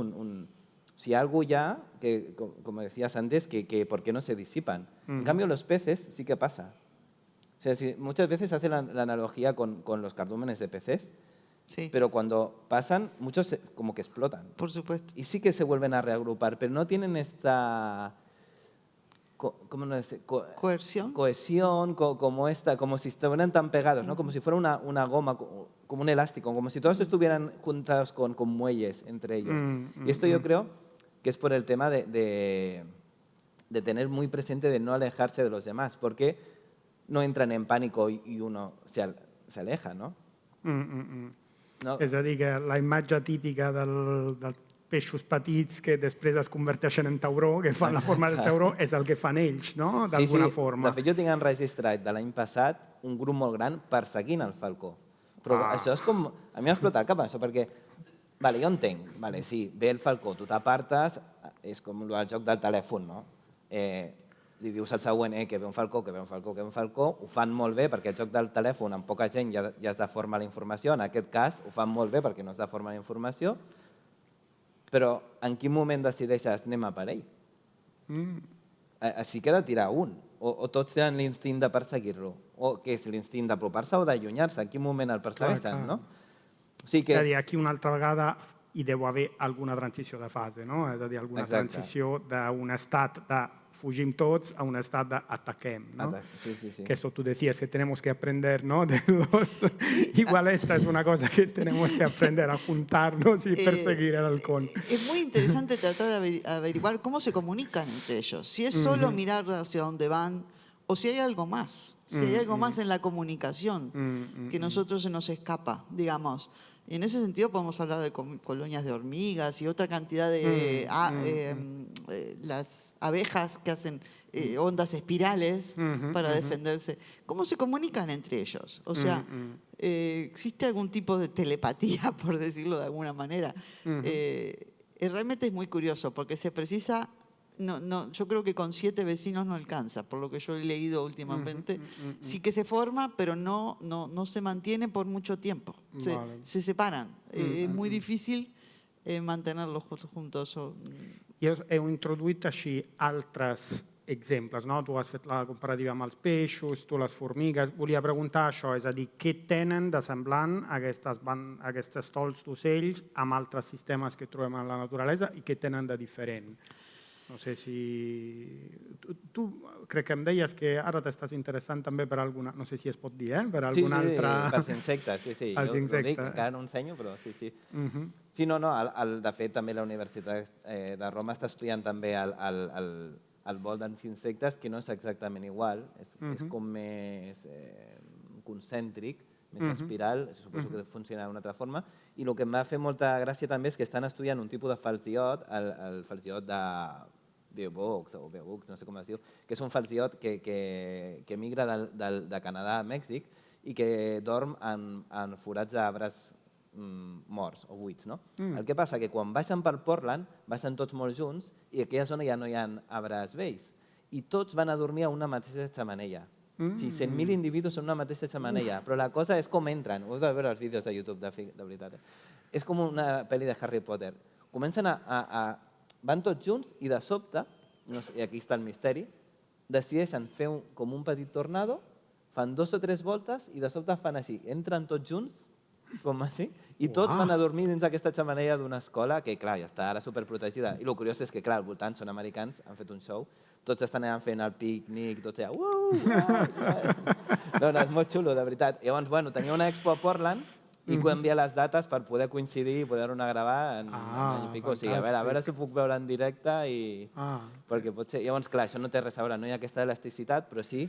si algo ya, que, como decías antes, que ¿por qué no se disipan? En cambio, los peces sí que pasa. O sea, muchas veces hace la analogía con los cardúmenes de peces, Sí, pero cuando pasan, muchos como que explotan. por supuesto. Y sí que se vuelven a reagrupar, pero no tienen esta... ¿Cómo no decir? Coerción. Cohesión, como si estuvieran tan pegados, ¿no? Como si fuera una goma, como un elástico, como si todos estuvieran juntados con muelles entre ellos. Y esto yo creo que es por el tema de tener muy presente de no alejarse de los demás, porque no entran en pánico y uno se aleja, ¿no? No. És a dir, que la imatge típica dels peixos petits que després es converteixen en tauró, que fan la forma del tauró, és el que fan ells, no? D'alguna forma. De fet, jo tinc enregistrat de l'any passat un grup molt gran perseguint el falcó. Però això és com... A mi m'ha explotat cap a això, perquè... Vale, jo entenc, vale, sí, ve el falcó, tu t'apartes, és com el joc del telèfon, no? Li dius al següent que ve un falcó, que ve un falcó, que ve un falcó, ho fan molt bé perquè el joc del telèfon amb poca gent ja es deforma la informació, en aquest cas ho fan molt bé perquè no es deforma la informació, però en quin moment decideixes anem a per ell? Així que ha de tirar un, o tots tenen l'instint de perseguir-lo, o què és l'instint d'apropar-se o d'allunyar-se, en quin moment el persegueixen, no? O sigui que... És a dir, aquí una altra vegada hi deu haver alguna transició de fase, no? És a dir, alguna transició d'un estat de fugim tots a un estat de ataquem, ¿no? Sí, sí, sí. Que esto tú decías que tenemos que aprender, ¿no? Igual esta es una cosa que tenemos que aprender a juntarnos y perseguir al halcón. Es muy interesante tratar de averiguar cómo se comunican entre ellos. Si es solo mirar hacia dónde van o si hay algo más. Si hay algo más en la comunicación que nosotros se nos escapa, digamos. Y en ese sentido podemos hablar de colonias de hormigas y otra cantidad de las abejas que hacen ondas espirales para defenderse. ¿Cómo se comunican entre ellos? O sea, ¿existe algún tipo de telepatía, por decirlo de alguna manera? Realmente es muy curioso porque se precisa... No, yo creo que con 7 vecinos no alcanza, por lo que yo he leído últimamente. Sí que se forma, pero no se mantiene por mucho tiempo. Se separan. Es muy difícil mantenerlos juntos. Jo heu introduït així altres exemples, no? Tu has fet la comparativa amb els peixos, tu les formigues. Volia preguntar això, és a dir, què tenen de semblant aquestes tols d'ocells amb altres sistemes que trobem en la naturalesa i què tenen de diferent? No sé si... Tu crec que em deies que ara t'estàs interessant també per alguna... No sé si es pot dir, per alguna altra... Sí, pels insectes, sí. Els jo insectes. ho dic, encara no ho ensenyo, però sí. Sí, no, de fet també la Universitat de Roma està estudiant també el vol dels insectes, que no és exactament igual, és com més concèntric, més espiral, suposo que funciona d'una altra forma, i el que em va fer molta gràcia també és que estan estudiant un tipus de falciot, el falciot de Beovox, no sé com es diu, que és un falciot que migra de Canadà a Mèxic i que dorm en forats d'arbres morts o buits, no? El que passa que quan baixen per Portland, baixen tots molt junts i a aquella zona ja no hi ha arbres vells i tots van a dormir a una mateixa xemeneia. Sí, 100.000 individus en una mateixa xemeneia, però la cosa és com entren. Ho heu de veure els vídeos de YouTube, de veritat. És com una pel·li de Harry Potter. Comencen van tots junts i de sobte, i aquí està el misteri, decideixen fer com un petit tornado, fan 2 o 3 voltes i de sobte fan així. Entren tots junts, com així, i tots van a dormir dins d'aquesta xemeneia d'una escola que, clar, ja està ara superprotegida. I el curiós és que, clar, al voltant són americans, han fet un show, tots estan allà fent el pícnic, tots allà... No, és molt xulo, de veritat. Llavors, bueno, tenia una expo a Portland i que envia les dates per poder coincidir i poder-ho anar a gravar en un any i pico. O sigui, a veure si ho puc veure en directe i... Perquè pot ser... Llavors, clar, això no té res a veure, no hi ha aquesta elasticitat, però sí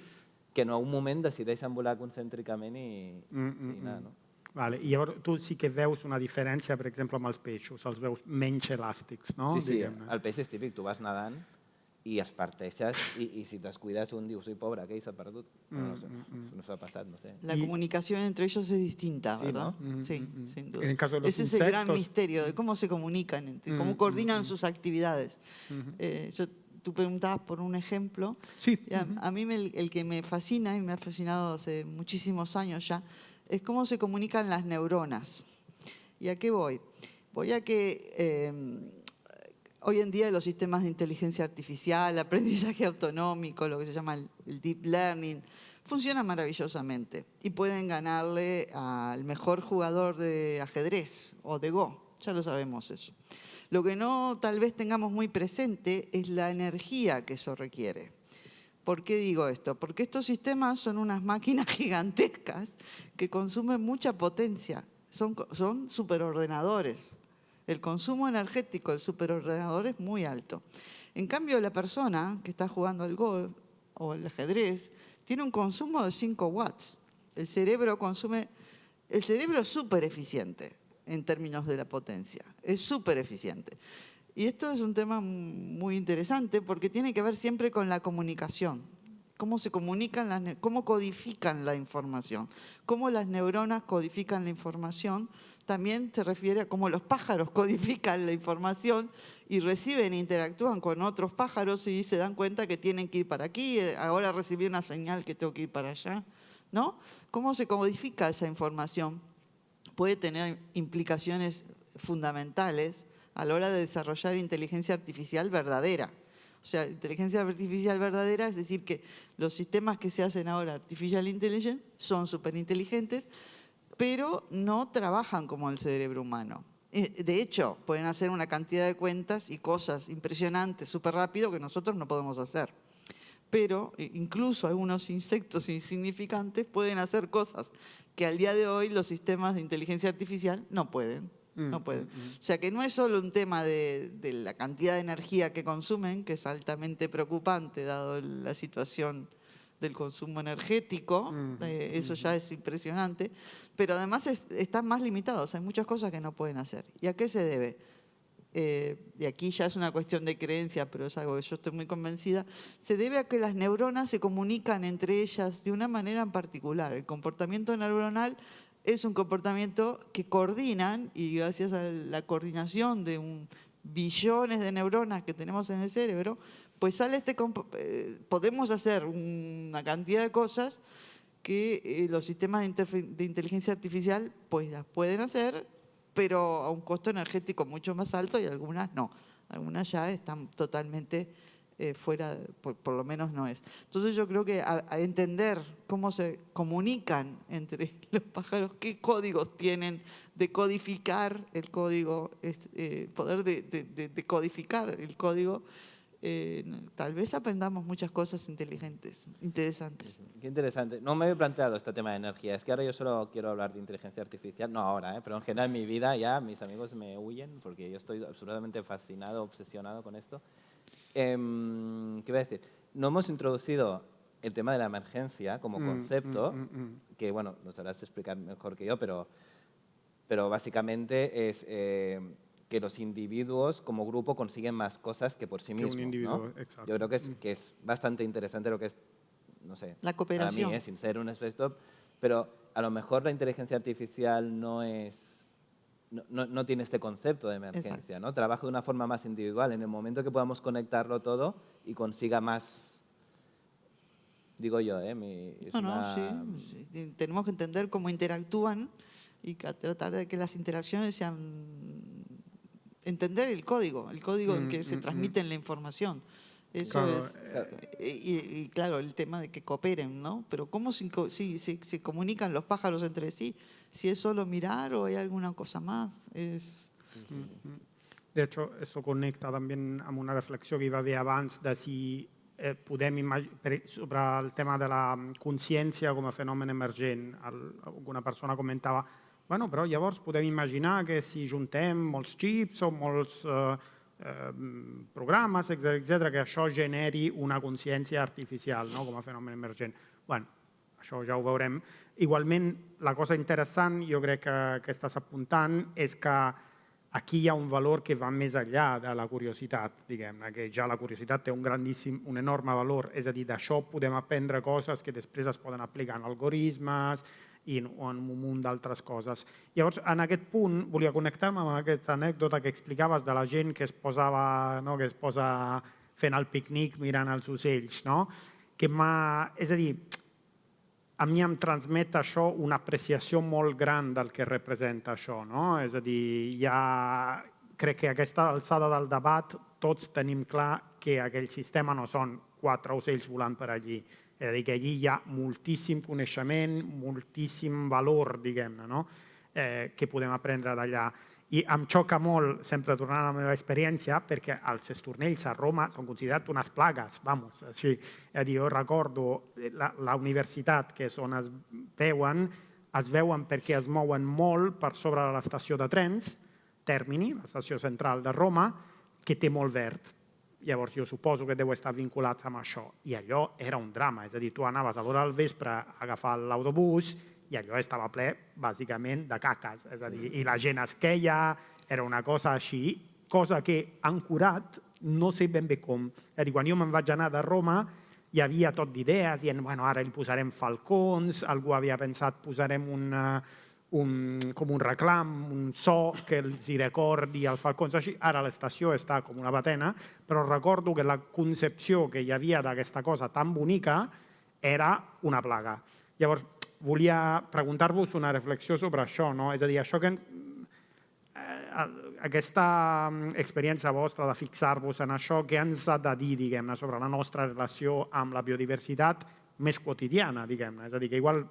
que en un moment decideixen volar concèntricament i anar, no? Vale. I llavors tu sí que veus una diferència, per exemple, amb els peixos, els veus menys elàstics, no? Sí, el peix és típic, tu vas nedant i es parteixes i si descuides un diu, soy pobre, aquell s'ha perdut. No sé, no s'ha passat, no sé. La comunicación entre ellos es distinta, Sí, ¿verdad? ¿no? Sí, sin duda. En el caso de los Ese es el gran insectos- misterio de cómo se comunican, cómo coordinan sus actividades. Yo tú preguntabas por un ejemplo. Sí. Y a mí el que me fascina, y me ha fascinado hace muchísimos años ya, es cómo se comunican las neuronas. ¿Y a qué voy? Voy a que hoy en día los sistemas de inteligencia artificial, aprendizaje autonómico, lo que se llama el deep learning, funcionan maravillosamente y pueden ganarle al mejor jugador de ajedrez o de Go, ya lo sabemos eso. Lo que no tal vez tengamos muy presente es la energía que eso requiere. ¿Por qué digo esto? Porque estos sistemas son unas máquinas gigantescas que consumen mucha potencia, son superordenadores. El consumo energético del superordenador es muy alto. En cambio, la persona que está jugando al Go o al ajedrez tiene un consumo de 5 watts. El cerebro es súper eficiente en términos de la potencia. Es súper eficiente. Y esto es un tema muy interesante porque tiene que ver siempre con la comunicación. Cómo se comunican, cómo codifican la información. Cómo las neuronas codifican la información. También se refiere a cómo los pájaros codifican la información y reciben e interactúan con otros pájaros y se dan cuenta que tienen que ir para aquí, ahora recibí una señal que tengo que ir para allá, ¿no? ¿Cómo se codifica esa información? Puede tener implicaciones fundamentales a la hora de desarrollar inteligencia artificial verdadera. O sea, inteligencia artificial verdadera, es decir, que los sistemas que se hacen ahora, artificial intelligence, son superinteligentes, pero no trabajan como el cerebro humano. De hecho, pueden hacer una cantidad de cuentas y cosas impresionantes, súper rápido, que nosotros no podemos hacer. Pero incluso algunos insectos insignificantes pueden hacer cosas que al día de hoy los sistemas de inteligencia artificial no pueden. No pueden. O sea que no es solo un tema de la cantidad de energía que consumen, que es altamente preocupante dado la situación del consumo energético, eso ya es impresionante, pero además están más limitados, hay muchas cosas que no pueden hacer. ¿Y a qué se debe? Y aquí ya es una cuestión de creencia, pero es algo que yo estoy muy convencida, se debe a que las neuronas se comunican entre ellas de una manera en particular. El comportamiento neuronal es un comportamiento que coordinan y gracias a la coordinación de billones de neuronas que tenemos en el cerebro, pues sale podemos hacer una cantidad de cosas que los sistemas de inteligencia artificial pues las pueden hacer, pero a un costo energético mucho más alto y algunas no. Algunas ya están totalmente fuera, por lo menos no es. Entonces yo creo que a entender cómo se comunican entre los pájaros, qué códigos tienen de codificar el código, poder de codificar el código, tal vez aprendamos muchas cosas interesantes. Qué interesante. No me había planteado este tema de energía. Es que ahora yo solo quiero hablar de inteligencia artificial. No ahora, pero en general en mi vida ya mis amigos me huyen porque yo estoy absolutamente fascinado, obsesionado con esto. ¿Qué iba a decir? No hemos introducido el tema de la emergencia como concepto, que bueno, lo sabrás explicar mejor que yo, pero básicamente es que los individuos como grupo consiguen más cosas que por sí mismos. Un individuo, ¿no? exacto. Yo creo que es bastante interesante lo que es, no sé, La cooperación. para mí, sin ser un experto, pero a lo mejor la inteligencia artificial no tiene este concepto de emergencia, ¿no? Trabaja de una forma más individual. En el momento que podamos conectarlo todo y consiga más, digo yo, sí. Tenemos que entender cómo interactúan y tratar de que las interacciones sean... Entender el código en que se transmite la información. Eso claro, es... Y claro, el tema de que cooperen, ¿no? Pero ¿cómo se comunican los pájaros entre sí? Si es solo mirar o hay alguna cosa más. De hecho, esto conecta també amb una reflexió que hi va haver abans de si podem sobre el tema de la consciència com a fenomen emergent. Alguna persona comentava, bueno, però llavors podem imaginar que si juntem molts xips o molts programes, etc., que això generi una consciència artificial, no?, com a fenomen emergent. Bueno, això ja ho veurem. Igualment, la cosa interessant, jo crec que estàs apuntant, és que aquí hi ha un valor que va més enllà de la curiositat, diguem-ne, que ja la curiositat té un enorme valor, és a dir, d'això podem aprendre coses que després es poden aplicar en algoritmes i en un munt d'altres coses. Llavors, en aquest punt, volia connectar-me amb aquesta anècdota que explicaves de la gent que es posa fent el pícnic mirant els ocells, no? És a dir, a mi em transmet això una apreciació molt gran del que representa això, no? És a dir, crec que a aquesta alçada del debat tots tenim clar que aquell sistema no són 4 ocells volant per allí. És a dir, que allí hi ha moltíssim coneixement, moltíssim valor, diguem-ne, no? Que podem aprendre d'allà. I em xoca molt, sempre tornant a la meva experiència, perquè els estornells a Roma són considerats unes plagues, vamos, així. És a dir, jo recordo la universitat, que és on es veuen perquè es mouen molt per sobre de l'estació de trens, Termini, l'estació central de Roma, que té molt verd. Llavors, jo suposo que deu estar vinculat amb això. I allò era un drama, és a dir, tu anaves a l'hora del vespre a agafar l'autobús i allò estava ple, bàsicament, de caques. És a dir, i la gent es queia, era una cosa així, cosa que han curat, no sé ben bé com. És a dir, quan jo me'n vaig anar de Roma, hi havia tot d'idees, dient, bueno, ara hi posarem falcons, algú havia pensat, posarem com un reclam, un so que els hi recordi als falcons així. Ara l'estació està com una batena, però recordo que la concepció que hi havia d'aquesta cosa tan bonica era una plaga. Llavors, volia preguntar-vos una reflexió sobre això, no? És a dir, això que aquesta experiència vostra de fixar-vos en això, què ens ha de dir, diguem-ne, sobre la nostra relació amb la biodiversitat més quotidiana, diguem-ne? És a dir, que igual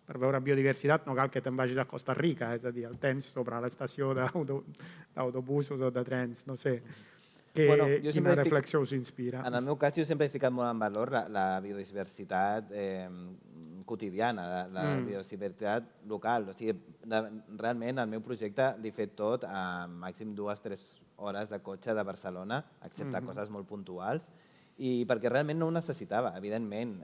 per veure biodiversitat no cal que te'n vagis a Costa Rica, és a dir, el tens sobre l'estació d'autobusos o de trens, no sé. Quina reflexió us inspira? En el meu cas, jo sempre he ficat molt en valor la biodiversitat quotidiana, la biodiversitat local. O sigui, realment, el meu projecte l'he fet tot a màxim 2-3 hores de cotxe de Barcelona, excepte coses molt puntuals, i perquè realment no ho necessitava. Evidentment,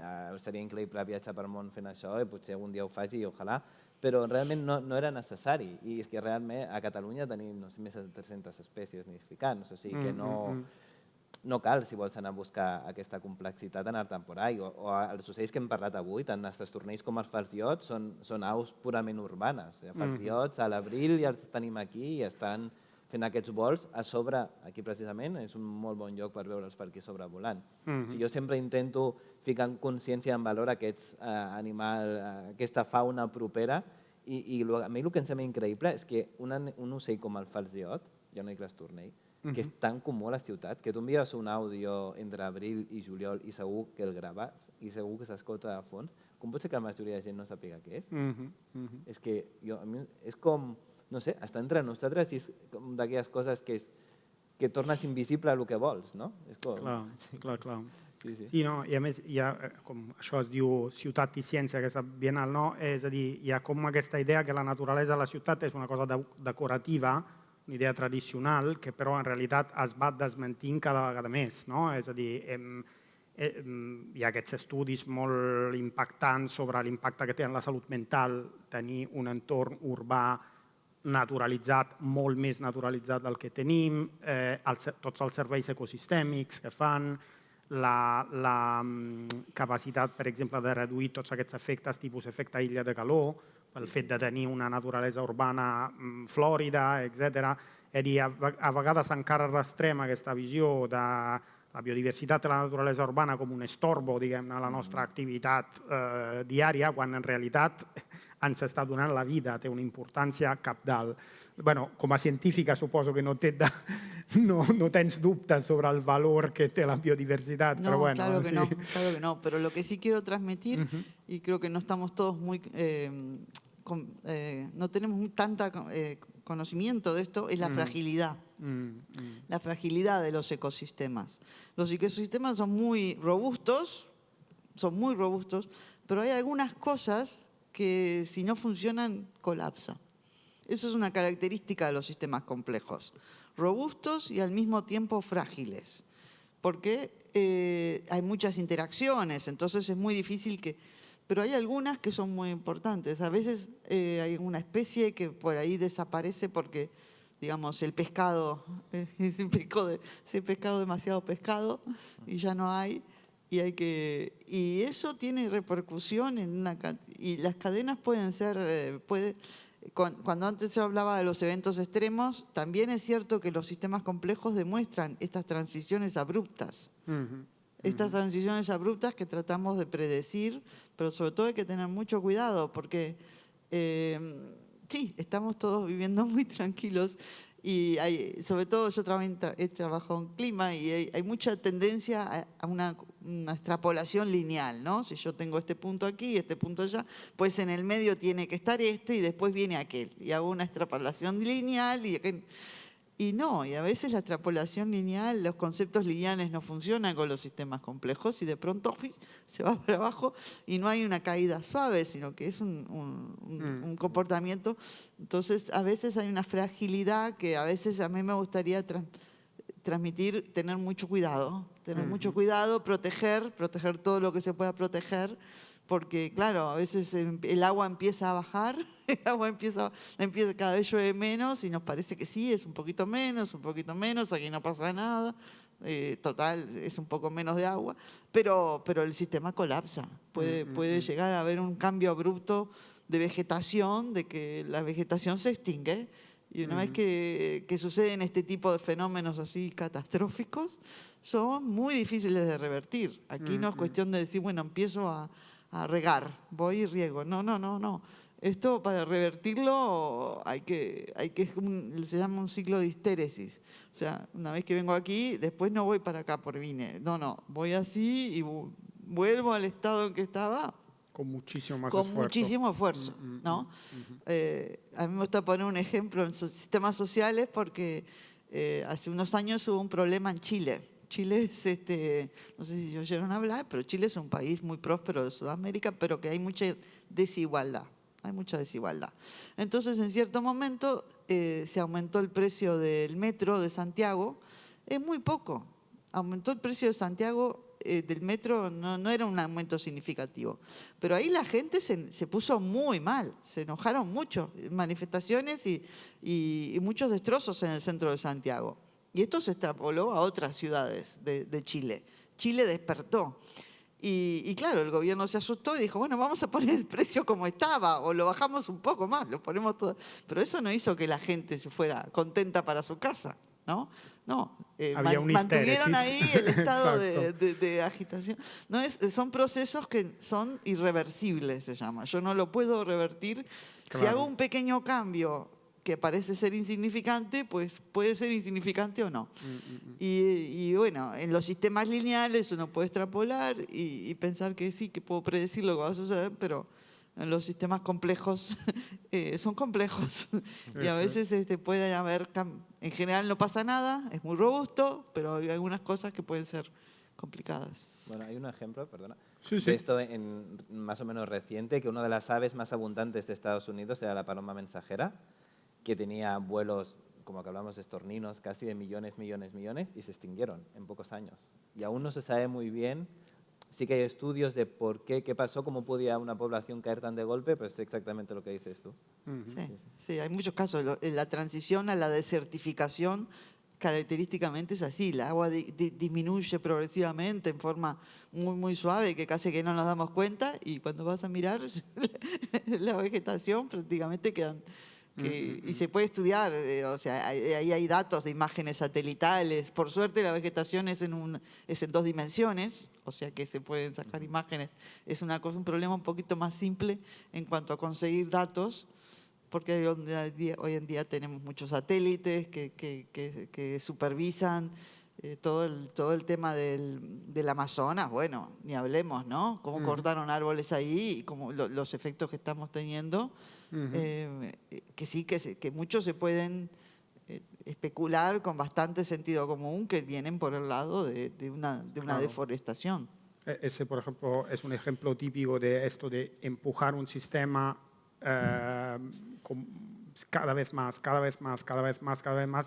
seria increïble viatjar pel món fent això i potser algun dia ho faci i ojalà, però realment no era necessari. I és que realment a Catalunya tenim més de 300 espècies nidificants, o sigui que no cal, si vols anar a buscar aquesta complexitat, anar-te'n por ahí. O els ocells que hem parlat avui, tant els estornells com els falciots, són aus purament urbanes. Els falciots a l'abril ja els tenim aquí i estan fent aquests vols a sobre, aquí precisament, és un molt bon lloc per veure'ls per aquí sobrevolant. Jo sempre intento ficar en consciència, en valor aquests animals, aquesta fauna propera, i a mi el que em sembla increïble és que un ocell com el falciot, ja no dic l'estornell, que és tan comú a les ciutats, que tu envies un àudio entre abril i juliol i segur que el graves i segur que s'escolta a fons, com pot ser que la majoria de gent no sàpiga què és? És que és com, no sé, està entre nosaltres i és com d'aquelles coses que tornes invisible el que vols, no? Clar. Sí, no? I a més, com això es diu ciutat i ciència, aquesta bienal, no? És a dir, hi ha com aquesta idea que la naturalesa de la ciutat és una cosa decorativa, una idea tradicional, que però en realitat es va desmentint cada vegada més, no? És a dir, hi ha aquests estudis molt impactants sobre l'impacte que té en la salut mental tenir un entorn urbà naturalitzat, molt més naturalitzat del que tenim, tots els serveis ecosistèmics que fan, la capacitat, per exemple, de reduir tots aquests efectes, tipus efecte illa de calor, pel fet de tenir una naturalesa urbana flòrida, etc. És a dir, a vegades encara restrem aquesta visió de la biodiversitat de la naturalesa urbana com un estorbo, diguem-ne, a la nostra activitat diària, quan en realitat ens està donant la vida, té una importància cabdal. Bueno, com a científica suposo que no tens dubtes sobre el valor que té la biodiversitat. No, pero bueno, claro que sí. claro que no. Pero lo que sí quiero transmitir, y creo que no estamos todos muy... no tenemos tanta conocimiento de esto, es la fragilidad. La fragilidad de los ecosistemas. Los ecosistemas son muy robustos, pero hay algunas cosas que si no funcionan, colapsan. Eso es una característica de los sistemas complejos. Robustos y al mismo tiempo frágiles. Porque hay muchas interacciones, entonces es muy difícil que... Pero hay algunas que son muy importantes. A veces hay una especie que por ahí desaparece porque, digamos, el pescado, se pescado demasiado pescado y ya no hay. Y eso tiene repercusión y las cadenas pueden ser, Cuando antes yo hablaba de los eventos extremos, también es cierto que los sistemas complejos demuestran estas transiciones abruptas. Estas transiciones abruptas que tratamos de predecir, pero sobre todo hay que tener mucho cuidado porque sí, estamos todos viviendo muy tranquilos y sobre todo yo he trabajado en clima y hay mucha tendencia a una extrapolación lineal, ¿no? Si yo tengo este punto aquí y este punto allá, pues en el medio tiene que estar este y después viene aquel. Y hago una extrapolación lineal y no, y a veces la extrapolación lineal, los conceptos lineales no funcionan con los sistemas complejos y de pronto se va para abajo y no hay una caída suave, sino que es un comportamiento. Entonces, a veces hay una fragilidad que a veces a mí me gustaría transmitir, tener mucho cuidado, proteger todo lo que se pueda proteger, porque claro, a veces el agua empieza a bajar, empieza cada vez llueve menos y nos parece que sí, es un poquito menos, aquí no pasa nada, total, es un poco menos de agua, pero el sistema colapsa, puede llegar a haber un cambio abrupto de vegetación, de que la vegetación se extingue. Y una vez que suceden este tipo de fenómenos así catastróficos, son muy difíciles de revertir. Aquí no es cuestión de decir, bueno, empiezo a regar, voy y riego. No. Esto para revertirlo se llama un ciclo de histéresis. O sea, una vez que vengo aquí, después no voy para acá por vine. No, voy así y vuelvo al estado en que estaba. Con muchísimo más con esfuerzo. Muchísimo esfuerzo, ¿no? A mí me gusta poner un ejemplo en sus sistemas sociales porque hace unos años hubo un problema en Chile. Chile es, no sé si oyeron hablar, pero Chile es un país muy próspero de Sudamérica, pero que hay mucha desigualdad. Entonces, en cierto momento, se aumentó el precio del metro de Santiago. Es muy poco. Aumentó el precio de Santiago del metro, no era un aumento significativo. Pero ahí la gente se puso muy mal, se enojaron mucho, manifestaciones y muchos destrozos en el centro de Santiago. Y esto se extrapoló a otras ciudades de Chile. Chile despertó. Y claro, el gobierno se asustó y dijo, bueno, vamos a poner el precio como estaba o lo bajamos un poco más, lo ponemos todo. Pero eso no hizo que la gente se fuera contenta para su casa, ¿no? No, mantuvieron ahí el estado de agitación. No, son procesos que son irreversibles, se llama. Yo no lo puedo revertir. Claro. Si hago un pequeño cambio que parece ser insignificante, pues puede ser insignificante o no. Y bueno, en los sistemas lineales uno puede extrapolar y pensar que sí, que puedo predecir lo que va a suceder, pero en los sistemas complejos son complejos y a veces puede haber, en general no pasa nada, es muy robusto, pero hay algunas cosas que pueden ser complicadas. Bueno, hay un ejemplo, perdona, sí. de esto más o menos reciente, que una de las aves más abundantes de Estados Unidos era la paloma mensajera, que tenía vuelos, como que hablamos de estorninos, casi de millones, y se extinguieron en pocos años. Y aún no se sabe muy bien. Sí que hay estudios de por qué, qué pasó, cómo podía una población caer tan de golpe, pero es exactamente lo que dices tú. Sí, hay muchos casos. La transición a la desertificación característicamente es así. El agua disminuye progresivamente en forma muy, muy suave, que casi que no nos damos cuenta, y cuando vas a mirar la vegetación prácticamente quedan... y se puede estudiar, o sea, ahí hay datos de imágenes satelitales. Por suerte la vegetación es en 2 dimensiones, o sea que se pueden sacar imágenes. Es un problema un poquito más simple en cuanto a conseguir datos, porque hoy en día tenemos muchos satélites que supervisan todo el tema del Amazonas. Bueno, ni hablemos, ¿no? Cómo cortaron árboles ahí y cómo los efectos que estamos teniendo. Que sí, que muchos se pueden especular con bastante sentido común, que vienen por el lado de una deforestación. Ese, por ejemplo, es un ejemplo típico de esto de empujar un sistema cada vez más,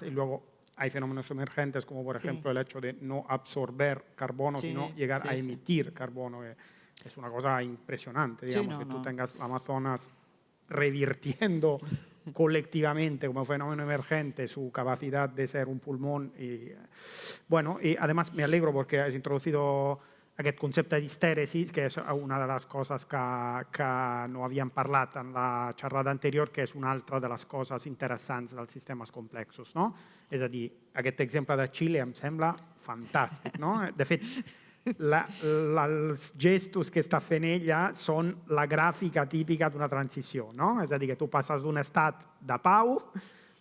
y luego hay fenómenos emergentes como, por ejemplo, el hecho de no absorber carbono, sino llegar a emitir carbono. Es una cosa impresionante, digamos, que tú tengas Amazonas revirtiendo colectivamente como fenómeno emergente su capacidad de ser un pulmón. Y, bueno, y además me alegro porque has introducido aquest concepte d'histèresis, que és una de les coses que no havíem parlat en la xerrada anterior, que és una altra de les coses interessants dels sistemes complexos. No? És a dir, aquest exemple de Xile em sembla fantàstic. No? De fet, els gestos que està fent ella són la gràfica típica d'una transició. No? És a dir, que tu passes d'un estat de pau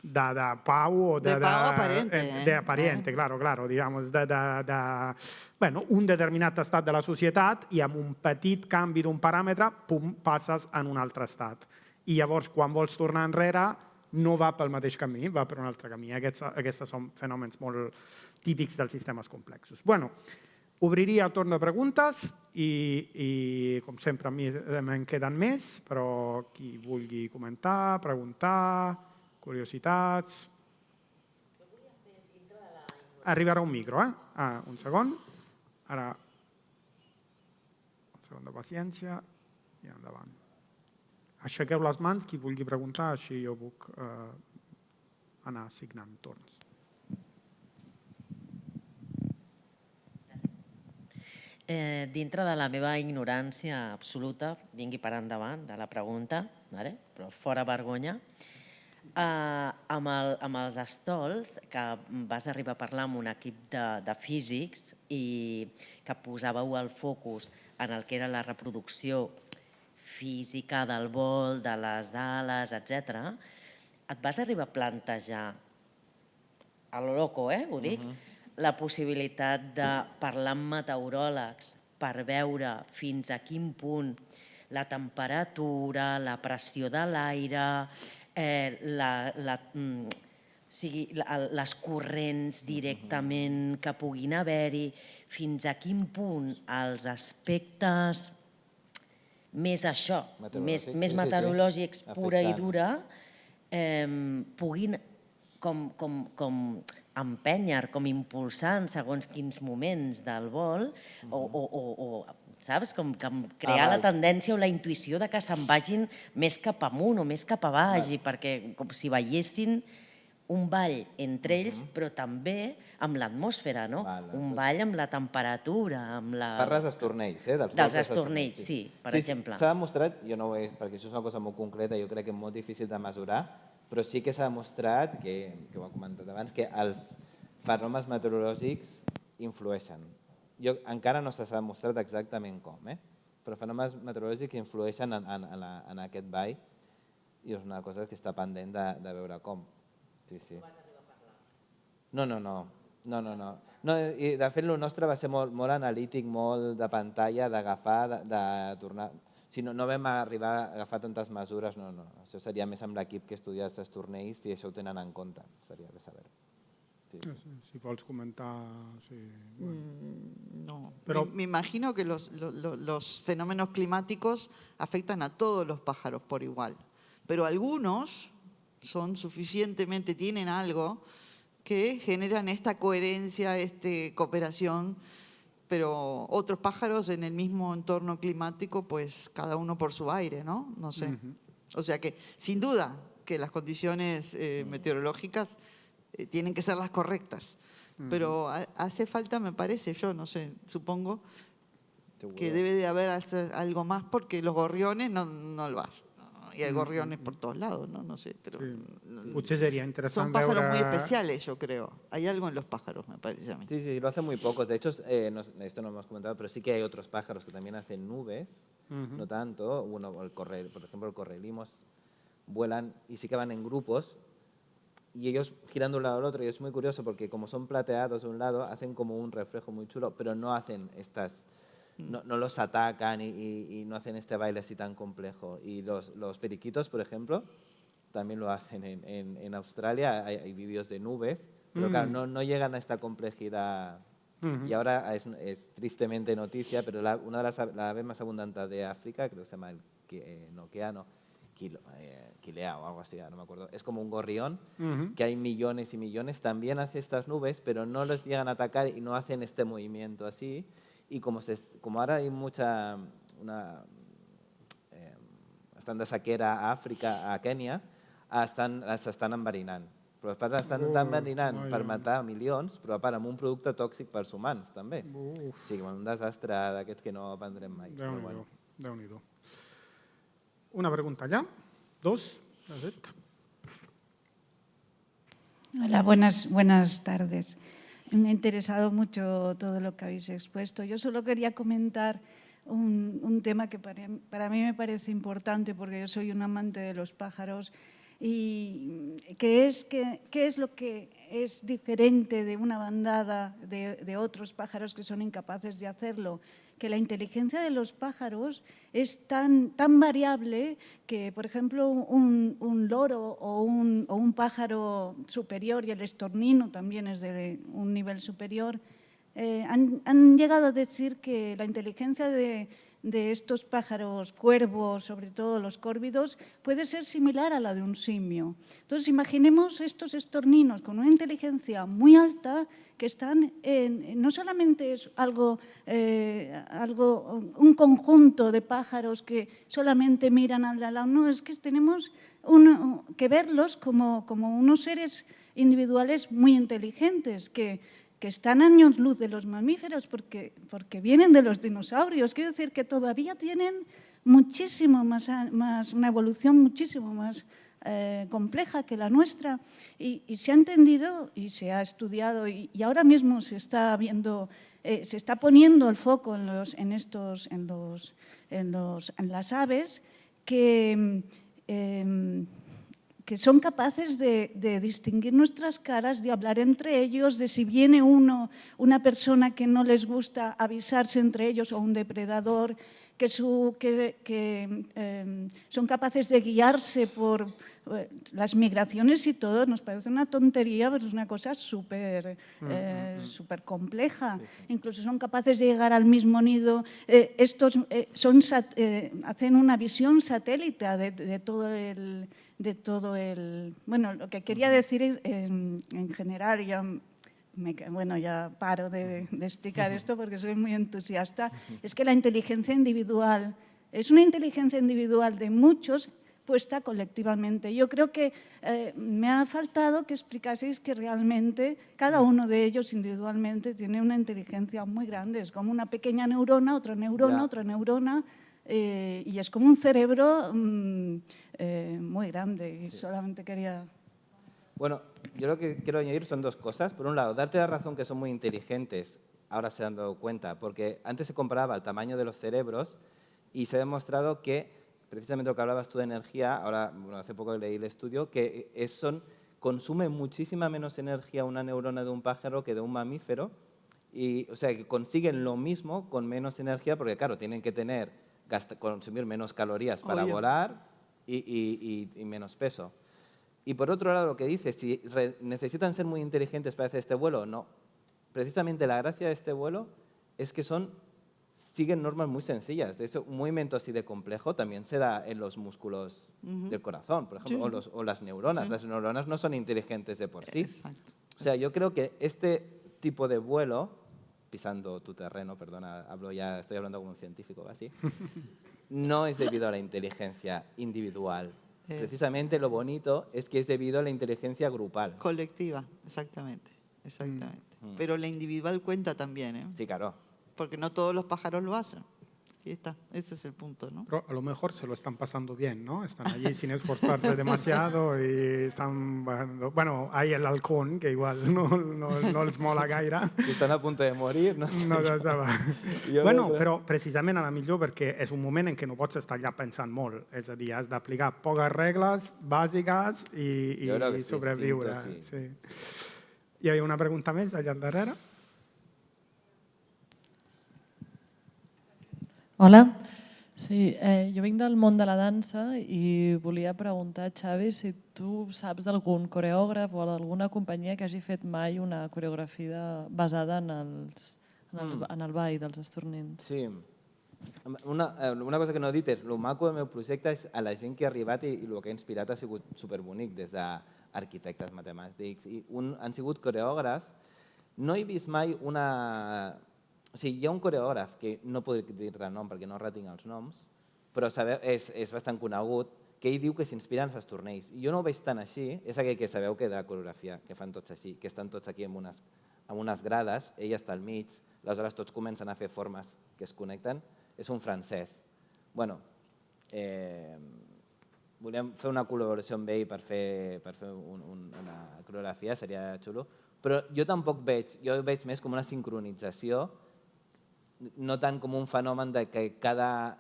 de pau o de pau aparente. De aparente, claro, digamos, bueno, un determinat estat de la societat i amb un petit canvi d'un paràmetre, pum, passes en un altre estat. I llavors, quan vols tornar enrere, no va pel mateix camí, va per un altre camí. Aquests són fenòmens molt típics dels sistemes complexos. Bueno, obriria el torn de preguntes i com sempre, a mi me'n queden més, però qui vulgui comentar, preguntar, curiositats... Arribarà un micro, un segon. Ara, un segon de paciència i endavant. Aixequeu les mans, qui vulgui preguntar, així jo puc anar assignant torns. Dintre de la meva ignorància absoluta, vingui per endavant de la pregunta, però fora vergonya, amb els estols, que vas arribar a parlar amb un equip de físics i que posàveu el focus en el que era la reproducció física del vol, de les ales, etc., et vas arribar a plantejar, a lo loco, ho dic, la possibilitat de parlar amb meteoròlegs per veure fins a quin punt la temperatura, la pressió de l'aire, les corrents directament que puguin haver-hi, fins a quin punt els aspectes més això, més meteorològics pura i dura, puguin com empènyer, com impulsar en segons quins moments del vol o saps? Com crear la tendència o la intuïció de que se'n vagin més cap amunt o més cap a baix, perquè com si veiessin un ball entre ells, però també amb l'atmosfera, no? Un ball amb la temperatura, amb la... Parles d'estornells, dels estornells, sí, per exemple. S'ha demostrat, jo no ho he, perquè això és una cosa molt concreta, jo crec que és molt difícil de mesurar, però sí que s'ha demostrat, que ho he comentat abans, que els fenòmens meteorològics influeixen. Encara no s'ha demostrat exactament com, però fenòmens meteorològics influeixen en aquest ball i és una cosa que està pendent de veure com. Sí. No vas arribar a parlar? No, i de fet el nostre va ser molt analític, molt de pantalla, d'agafar, de tornar... Si no vam arribar a agafar tantes mesures, no. Això seria més amb l'equip que estudia els estornells i això ho tenen en compte, seria bé saber-ho. Si vols comentar... No, pero me imagino que los fenómenos climáticos afectan a todos los pájaros por igual, pero algunos son suficientemente, tienen algo que generan esta coherencia, esta cooperación, pero otros pájaros en el mismo entorno climático, pues cada uno por su aire, ¿no? No sé. O sea que, sin duda, que las condiciones meteorológicas tienen que ser las correctas. Pero hace falta, me parece, yo no sé, supongo que debe de haber algo más porque los gorriones no lo hacen. Y hay gorriones por todos lados, no sé, pero Potser sería interesante son pájaros muy especiales, yo creo. Hay algo en los pájaros, me parece a mí. Sí, lo hacen muy pocos. De hecho, esto no hemos comentado, pero sí que hay otros pájaros que también hacen nubes, no tanto. Por ejemplo, el correlimos vuelan y sí que van en grupos y ellos giran de un lado al otro y es muy curioso porque como son plateados de un lado, hacen como un reflejo muy chulo, pero no hacen estas... No los atacan y no hacen este baile así tan complejo. Y los periquitos, por ejemplo, también lo hacen. En Australia hay vídeos de nubes, pero claro, no llegan a esta complejidad. Y ahora es tristemente noticia, pero una de las aves más abundantes de África, creo que se llama el Quilea o algo así, no me acuerdo. Es como un gorrión, que hay millones y millones, también hace estas nubes, pero no los llegan a atacar y no hacen este movimiento así. Y como ahora hay estan de sequera a Àfrica, a Kènia, s'estan enverinant. Però a part estan enverinant per matar milions, però a part amb un producte tòxic pels humans, també. O sigui, un desastre d'aquests que no aprendrem mai. Déu-n'hi-do, Déu-n'hi-do. Una pregunta allá. Dos. David. Hola, buenas tardes. Me ha interesado mucho todo lo que habéis expuesto. Yo solo quería comentar un tema que para mí me parece importante porque yo soy un amante de los pájaros y qué es lo que es diferente de una bandada de otros pájaros que son incapaces de hacerlo. Que la inteligencia de los pájaros es tan variable que, por ejemplo, un loro o un pájaro superior, y el estornino también es de un nivel superior, han llegado a decir que la inteligencia de estos pájaros cuervos, sobre todo los córvidos, puede ser similar a la de un simio. Entonces, imaginemos estos estorninos con una inteligencia muy alta que están no solamente es un conjunto de pájaros que solamente miran al lado, no, es que tenemos que verlos como unos seres individuales muy inteligentes que están años luz de los mamíferos porque vienen de los dinosaurios. Quiero decir que todavía tienen muchísimo más una evolución muchísimo más compleja que la nuestra y se ha entendido y se ha estudiado y ahora mismo se está viendo, se está poniendo el foco en las aves que son capaces de distinguir nuestras caras, de hablar entre ellos, de si viene una persona que no les gusta, avisarse entre ellos o un depredador, que son capaces de guiarse por las migraciones y todo. Nos parece una tontería, pero es una cosa súper compleja. Incluso son capaces de llegar al mismo nido. Estos hacen una visión satélite de todo el... Bueno, lo que quería decir es, en general, ya paro de explicar esto porque soy muy entusiasta, es que la inteligencia individual es una inteligencia individual de muchos puesta colectivamente. Yo creo que me ha faltado que explicaseis que realmente cada uno de ellos individualmente tiene una inteligencia muy grande. Es como una pequeña neurona, otra neurona, otra neurona, y es como un cerebro muy grande. Y solamente quería... Bueno, yo lo que quiero añadir son dos cosas. Por un lado, darte la razón que son muy inteligentes, ahora se han dado cuenta, porque antes se comparaba el tamaño de los cerebros y se ha demostrado que, precisamente lo que hablabas tú de energía, ahora, hace poco leí el estudio, que consume muchísima menos energía una neurona de un pájaro que de un mamífero, y, o sea, que consiguen lo mismo con menos energía, porque claro, tienen que consumir menos calorías para volar y menos peso. Y por otro lado, lo que dice, si necesitan ser muy inteligentes para hacer este vuelo, no. Precisamente la gracia de este vuelo es que siguen normas muy sencillas. De hecho, un movimiento así de complejo también se da en los músculos del corazón, por ejemplo, o las neuronas. Las neuronas no son inteligentes de por sí. Exacto. O sea, yo creo que este tipo de vuelo, pisando tu terreno, perdona, estoy hablando como un científico casi, no es debido a la inteligencia individual. Precisamente lo bonito es que es debido a la inteligencia grupal. Colectiva, exactamente. Pero la individual cuenta también, ¿eh? Sí, claro. Porque no todos los pájaros lo hacen. Ahí está, ese es el punto, ¿no? Pero a lo mejor se lo están pasando bien, ¿no? Están allí sin esforzarse demasiado y están bajando. Bueno, hay el halcón, que igual no les mola gaire. Estan a punto de morir, no sé. No se sap. Bueno, però precisament a la millor perquè és un moment en què no pots estar allà pensant molt. És a dir, has d'aplicar poques regles bàsiques i sobreviure. Sí. Hi havia una pregunta més allà darrere? Hola, sí, jo vinc del món de la dansa i volia preguntar, Xavi, si tu saps d'algun coreògraf o d'alguna companyia que hagi fet mai una coreografia basada en el ball dels estornins. Sí. Una cosa que no he dit és, el maco del meu projecte és a la gent que ha arribat i el que ha inspirat ha sigut superbonic, des d'arquitectes, matemàtics, i han sigut coreògrafs. No he vist mai una... O sigui, hi ha un coreògraf que no podré dir-te el nom perquè no retinc els noms, però és bastant conegut, que ell diu que s'inspira en els tornells. I jo no ho veig tan així, és aquell que sabeu que de la coreografia, que fan tots així, que estan tots aquí amb unes grades, ell està al mig, aleshores tots comencen a fer formes que es connecten, és un francès. Bueno, volíem fer una col·laboració amb ell per fer una coreografia, seria xulo, però jo tampoc veig, jo ho veig més com una sincronització, no tant com un fenomen de que cada...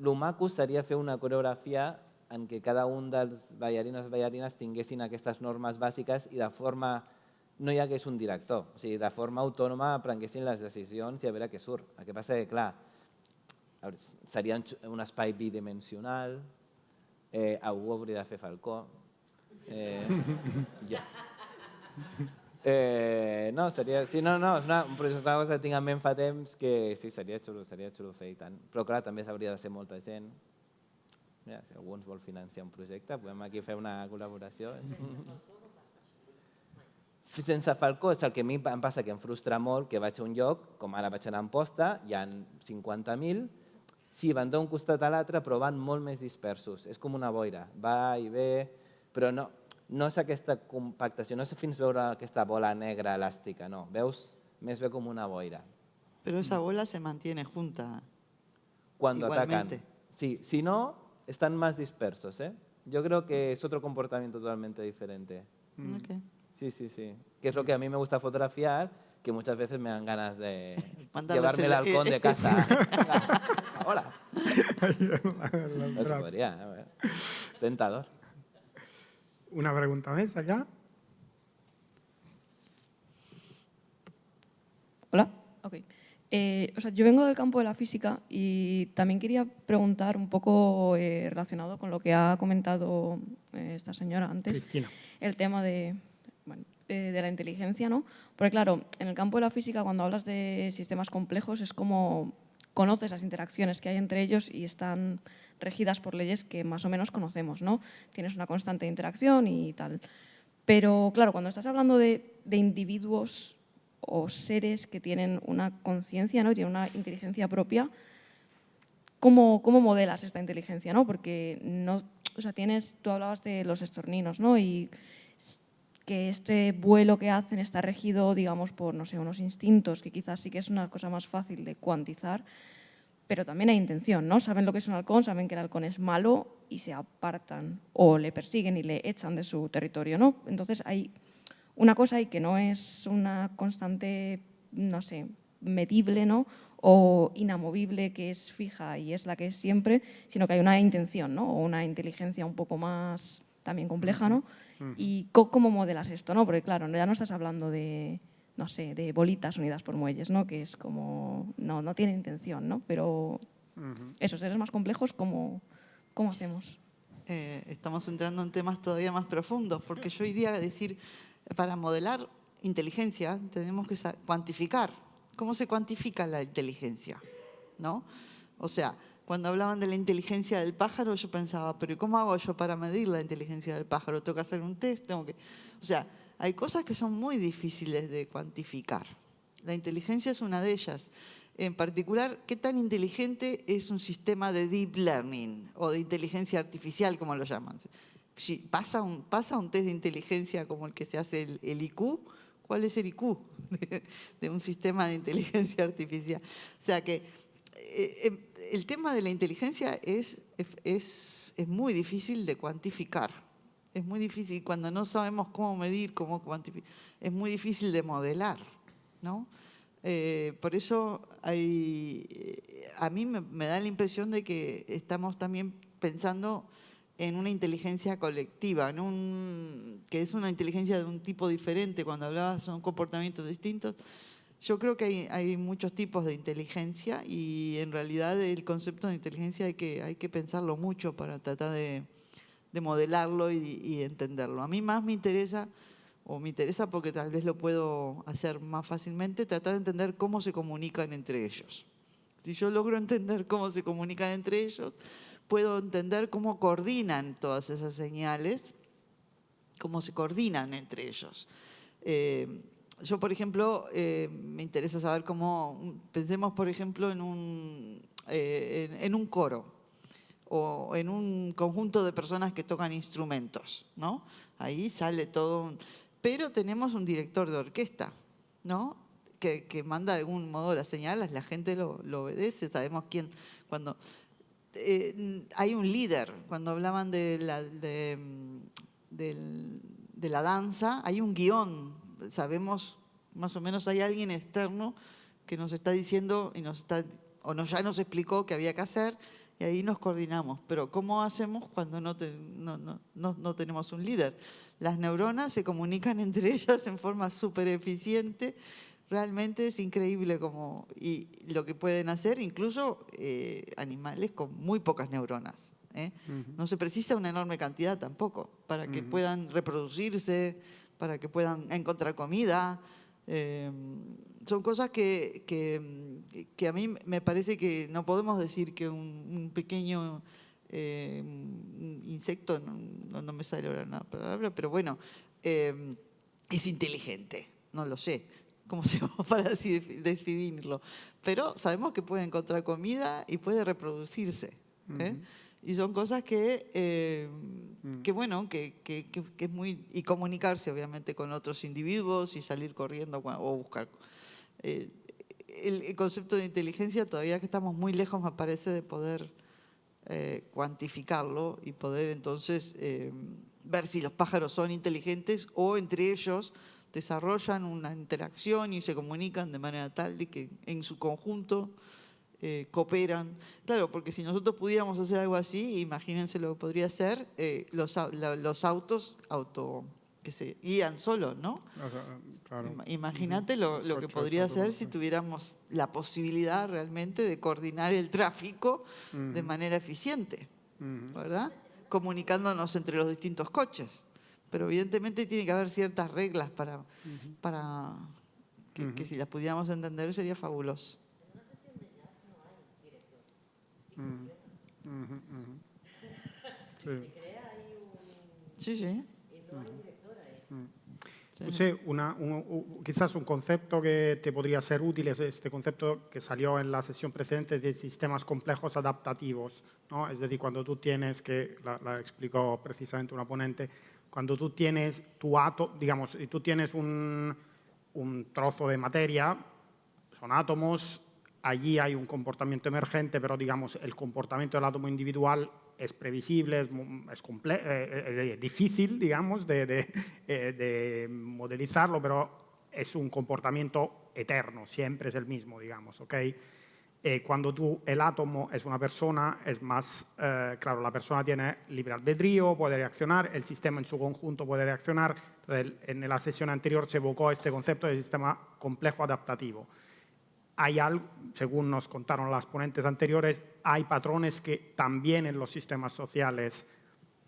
Lo maco seria fer una coreografia en què cada un dels ballarins o ballarines tinguessin aquestes normes bàsiques i de forma... no hi hagués un director, o sigui, de forma autònoma prenguessin les decisions i a veure què surt. El que passa que, clar, seria un espai bidimensional, algú hauria de fer Falcó. No, seria... Sí, no, és un projecte que tinc en ment fa temps que sí, seria xulo fer i tant. Però clar, també s'hauria de ser molta gent. Mira, si algú ens vol financiar un projecte, podem aquí fer una col·laboració. Sense Falcó és el que a mi em passa que em frustra molt, que vaig a un lloc, com ara vaig anar a Amposta, hi ha 50.000, sí, van d'un costat a l'altre, però van molt més dispersos. És com una boira, va i ve, però no és aquesta compactació, no és fins veure aquesta bola negra elàstica, no. Veus més bé com una boira. Pero esa bola se mantiene junta. Cuando igualmente. atacan. Sí, si no, están más dispersos. Yo creo que es otro comportamiento totalmente diferente. Okay. Sí. Que es lo que a mí me gusta fotografiar, que muchas veces me dan ganas de llevarme el el- halcón de casa. Hola. Eso podría, a ver. Tentador. Una pregunta més allà? Hola. Ok. Yo vengo del campo de la física y también quería preguntar un poco relacionado con lo que ha comentado esta señora antes, Cristina. el tema de la inteligencia, ¿no? Porque claro, en el campo de la física cuando hablas de sistemas complejos es como conoces las interacciones que hay entre ellos y están regidas por leyes que más o menos conocemos, ¿no? Tienes una constante de interacción y tal. Pero claro, cuando estás hablando de individuos o seres que tienen una conciencia, ¿no? Y tienen una inteligencia propia, ¿cómo modelas esta inteligencia, ¿no? Porque no, o sea, tú hablabas de los estorninos, ¿no? Y que este vuelo que hacen está regido, digamos, por, no sé, unos instintos, que quizás sí que es una cosa más fácil de cuantizar, pero también hay intención, ¿no? Saben lo que es un halcón, saben que el halcón es malo y se apartan o le persiguen y le echan de su territorio, ¿no? Entonces hay una cosa ahí que no es una constante, no sé, medible, ¿no? O inamovible, que es fija y es la que es siempre, sino que hay una intención, ¿no? O una inteligencia un poco más también compleja, ¿no? ¿Y cómo modelas esto, no? Porque claro, ya no estás hablando de, no sé, de bolitas unidas por muelles, ¿no? Que es como, no tiene intención, ¿no? Pero esos seres más complejos, ¿cómo hacemos? Estamos entrando en temas todavía más profundos, porque yo iría a decir, para modelar inteligencia tenemos que cuantificar. ¿Cómo se cuantifica la inteligencia? ¿No? O sea, cuando hablaban de la inteligencia del pájaro, yo pensaba, pero ¿cómo hago yo para medir la inteligencia del pájaro? ¿Tengo que hacer un test? O sea, hay cosas que son muy difíciles de cuantificar. La inteligencia es una de ellas. En particular, ¿qué tan inteligente es un sistema de deep learning o de inteligencia artificial, como lo llaman? Si pasa un test de inteligencia como el que se hace el IQ, ¿cuál es el IQ de un sistema de inteligencia artificial? O sea que el tema de la inteligencia es muy difícil de cuantificar. Es muy difícil cuando no sabemos cómo medir, cómo cuantificar. Es muy difícil de modelar, ¿no? Por eso a mí me da la impresión de que estamos también pensando en una inteligencia colectiva, que es una inteligencia de un tipo diferente. Cuando hablabas son comportamientos distintos. Yo creo que hay muchos tipos de inteligencia y en realidad el concepto de inteligencia hay que pensarlo mucho para tratar de modelarlo y entenderlo. A mí más me interesa porque tal vez lo puedo hacer más fácilmente, tratar de entender cómo se comunican entre ellos. Si yo logro entender cómo se comunican entre ellos, puedo entender cómo coordinan todas esas señales, cómo se coordinan entre ellos. Yo, por ejemplo, me interesa saber cómo, pensemos, por ejemplo, en un coro. o en un conjunto de personas que tocan instrumentos, ¿no? Ahí sale todo Pero tenemos un director de orquesta, ¿no? Que manda de algún modo las señales, la gente lo obedece, sabemos quién. Cuando hay un líder, cuando hablaban de la danza, hay un guión, sabemos más o menos, hay alguien externo que nos está diciendo y ya nos explicó qué había que hacer y ahí nos coordinamos. Pero ¿cómo hacemos cuando no tenemos un líder? Las neuronas se comunican entre ellas en forma súper eficiente. Realmente es increíble y lo que pueden hacer incluso animales con muy pocas neuronas. No se precisa una enorme cantidad tampoco para que puedan reproducirse, para que puedan encontrar comida. Son cosas que a mí me parece que no podemos decir que un pequeño insecto, no me sale ahora la palabra, pero bueno, es inteligente, no lo sé cómo se llama para así definirlo, pero sabemos que puede encontrar comida y puede reproducirse. Y son cosas que es muy... Y comunicarse, obviamente, con otros individuos y salir corriendo o buscar. El concepto de inteligencia, todavía que estamos muy lejos, me parece, de poder cuantificarlo y poder entonces ver si los pájaros son inteligentes o entre ellos desarrollan una interacción y se comunican de manera tal de que en su conjunto cooperan. Claro, porque si nosotros pudiéramos hacer algo así, imagínense lo que podría ser los autos que se guían solos, ¿no? Claro. Imagínate lo que podría ser si tuviéramos la posibilidad realmente de coordinar el tráfico de manera eficiente, ¿verdad? Comunicándonos entre los distintos coches. Pero evidentemente tiene que haber ciertas reglas para que si las pudiéramos entender sería fabuloso. Sí, sí. Sí, quizás un concepto que te podría ser útil es este concepto que salió en la sesión precedente de sistemas complejos adaptativos, ¿no? Es decir, cuando tú tienes, que la explicó precisamente una ponente, cuando tú tienes tu átomo, digamos, si tú tienes un trozo de materia, son átomos, allí hay un comportamiento emergente, pero digamos, el comportamiento del átomo individual es previsible, es difícil, digamos, de modelizarlo, pero es un comportamiento eterno, siempre es el mismo, digamos, ¿ok? Cuando el átomo es una persona, es más, claro, la persona tiene libre albedrío, puede reaccionar, el sistema en su conjunto puede reaccionar. Entonces, en la sesión anterior se evocó este concepto de sistema complejo adaptativo. Hay algo, según nos contaron las ponentes anteriores, hay patrones que también en los sistemas sociales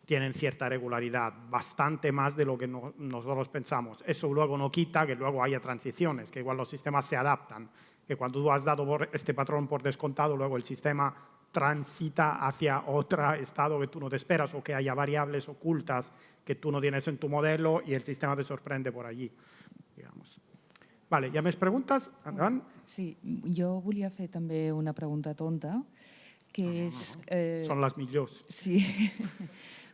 tienen cierta regularidad, bastante más de lo que nosotros pensamos. Eso luego no quita que luego haya transiciones, que igual los sistemas se adaptan, que cuando tú has dado este patrón por descontado, luego el sistema transita hacia otro estado que tú no te esperas o que haya variables ocultas que tú no tienes en tu modelo y el sistema te sorprende por allí, digamos. Vale, hi ha més preguntes? Endavant. Sí, jo volia fer també una pregunta tonta, que és... Són les millors. Sí.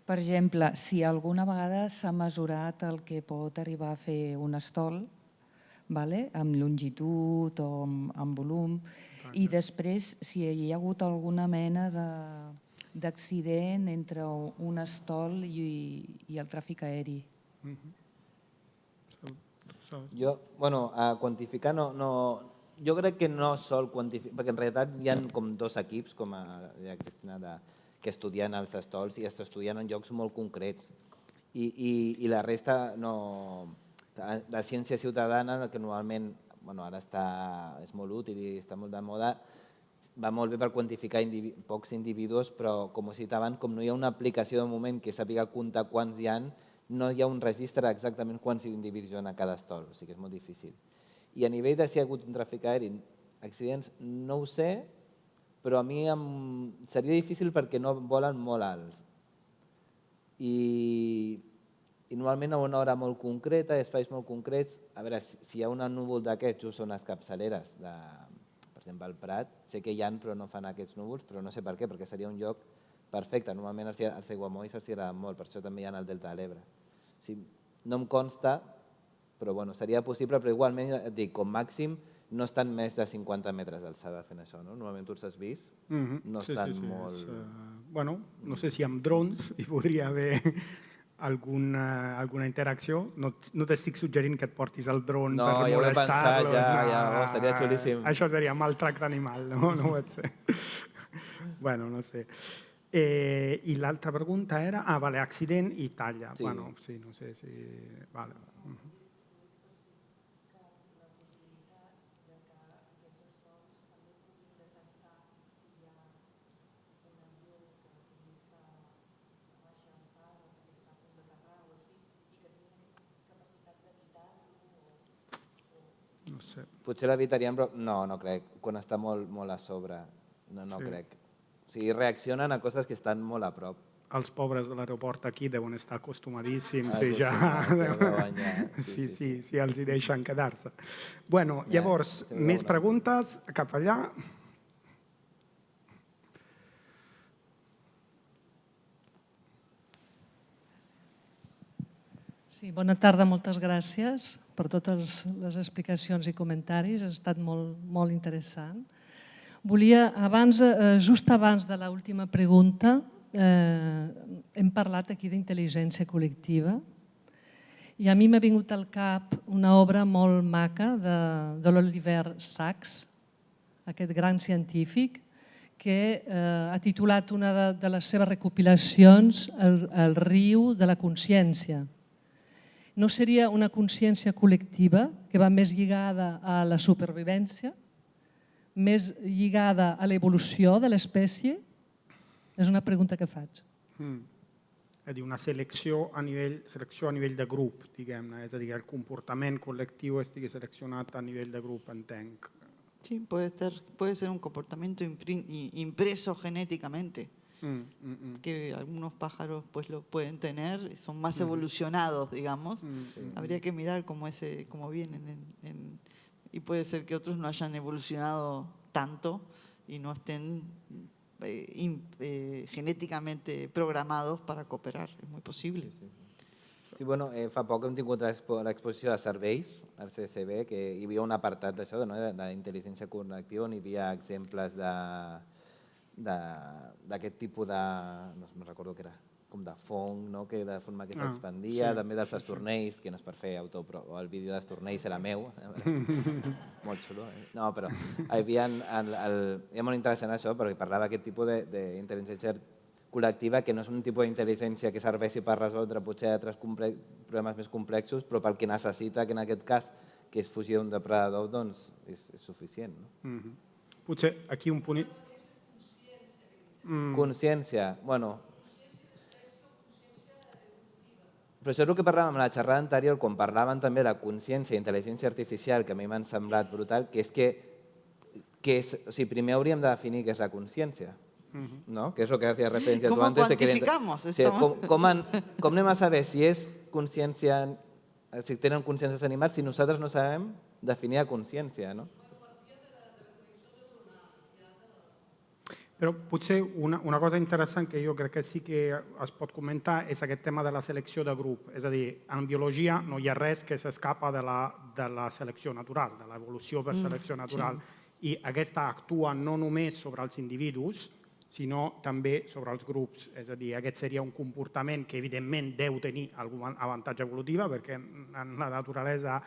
Per exemple, si alguna vegada s'ha mesurat el que pot arribar a fer un estol, amb longitud o amb volum, i després si hi ha hagut alguna mena d'accident entre un estol i el tràfic aeri. Quantificar no... Jo crec que no sol quantificar, perquè en realitat hi ha com dos equips, com deia Cristina, que estudien els estols i estudien en llocs molt concrets. I la resta no... La ciència ciutadana, que normalment ara és molt útil i està molt de moda, va molt bé per quantificar pocs individus, però com he citat abans, com no hi ha una aplicació de moment que sàpiga comptar quants hi ha, no hi ha un registre exactament quants individus hi ha a cada estol, o sigui que és molt difícil. I a nivell de si hi ha hagut un tràfic aeri, accidents, no ho sé, però a mi seria difícil perquè no volen molt alts. I normalment a una hora molt concreta, espais molt concrets, a veure, si hi ha un núvol d'aquests, just són les capçaleres, per exemple al Prat, sé que hi ha però no fan aquests núvols, però no sé per què, perquè seria un lloc perfecte. Normalment els aiguamolls els agraden molt, per això també hi ha el Delta de l'Ebre. Sí, no em consta, però bueno, seria possible, però igualment, et dic, com màxim, no estan més de 50 metres d'alçada fent això, no? Normalment tu els has vist, no estan molt... Bueno, no sé si amb drons hi podria haver alguna interacció. No t'estic suggerint que et portis el dron per molestar-los. No, ja ho he pensat, seria xulíssim. Això seria maltracte animal, no? No ho pot ser. Bueno, no sé. I l'altra pregunta era... vale, accident i talla. Sí. Bueno, sí, no sé si... Vale. No sé. Potser l'evitaríem, però no crec. Quan està molt a sobre, no crec. O sigui, reaccionen a coses que estan molt a prop. Els pobres de l'aeroport aquí deuen estar acostumadíssims. Si els hi deixen quedar-se. Bueno, llavors, més preguntes cap allà. Sí, bona tarda, moltes gràcies per totes les explicacions i comentaris, ha estat molt interessant. Volia, just abans de l'última pregunta, hem parlat aquí d'intel·ligència col·lectiva i a mi m'ha vingut al cap una obra molt maca de l'Oliver Sacks, aquest gran científic, que ha titulat una de les seves recopilacions El riu de la consciència. No seria una consciència col·lectiva que va més lligada a la supervivència, més lligada a l'evolució de l'espècie? És una pregunta que faig. És a dir, una selecció a nivell de grup, diguem-ne. És a dir, el comportament col·lectiu estigui seleccionat a nivell de grup, entenc. Sí, puede ser un comportamiento impreso genéticamente. Que algunos pájaros pues lo pueden tener, son más evolucionados, digamos. Habría que mirar cómo vienen y puede ser que otros no hayan evolucionado tanto y no estén genéticamente programados para cooperar. Es muy posible. Sí, bueno, fa poc hem tingut l'exposició de serveis al CCB, que hi havia un apartat d'això, d'intel·ligència col·lectiva, on hi havia exemples d'aquest tipus de... no recordo què era, com de fong, que de forma que s'expandia, també dels estornells, que no és per fer autopro, el vídeo d'estornells era meu, molt xulo. No, però era molt interessant això, perquè parlava d'aquest tipus d'intel·ligència col·lectiva, que no és un tipus d'intel·ligència que serveixi per resoldre potser altres problemes més complexos, però pel que necessita, que en aquest cas, que és fugir d'un depredador, doncs és suficient. Potser aquí un punt... Consciència, bueno... Però això és el que parlàvem en la xerrada anterior, quan parlàvem també de consciència i intel·ligència artificial, que a mi m'han semblat brutal, que és que primer hauríem de definir què és la consciència, ¿no? Que es lo que hacía referencia tú antes. ¿Cómo cuantificamos esto? Com anem a saber si és consciència, si tenen consciència els animals, si nosaltres no sabem definir la consciència, no? Però potser una cosa interessant que jo crec que sí que es pot comentar és aquest tema de la selecció de grup. És a dir, en biologia no hi ha res que s'escapa de la selecció natural, de l'evolució per selecció natural. I aquesta actua no només sobre els individus, sinó també sobre els grups. És a dir, aquest seria un comportament que evidentment deu tenir algun avantatge evolutiu, perquè en la naturalesa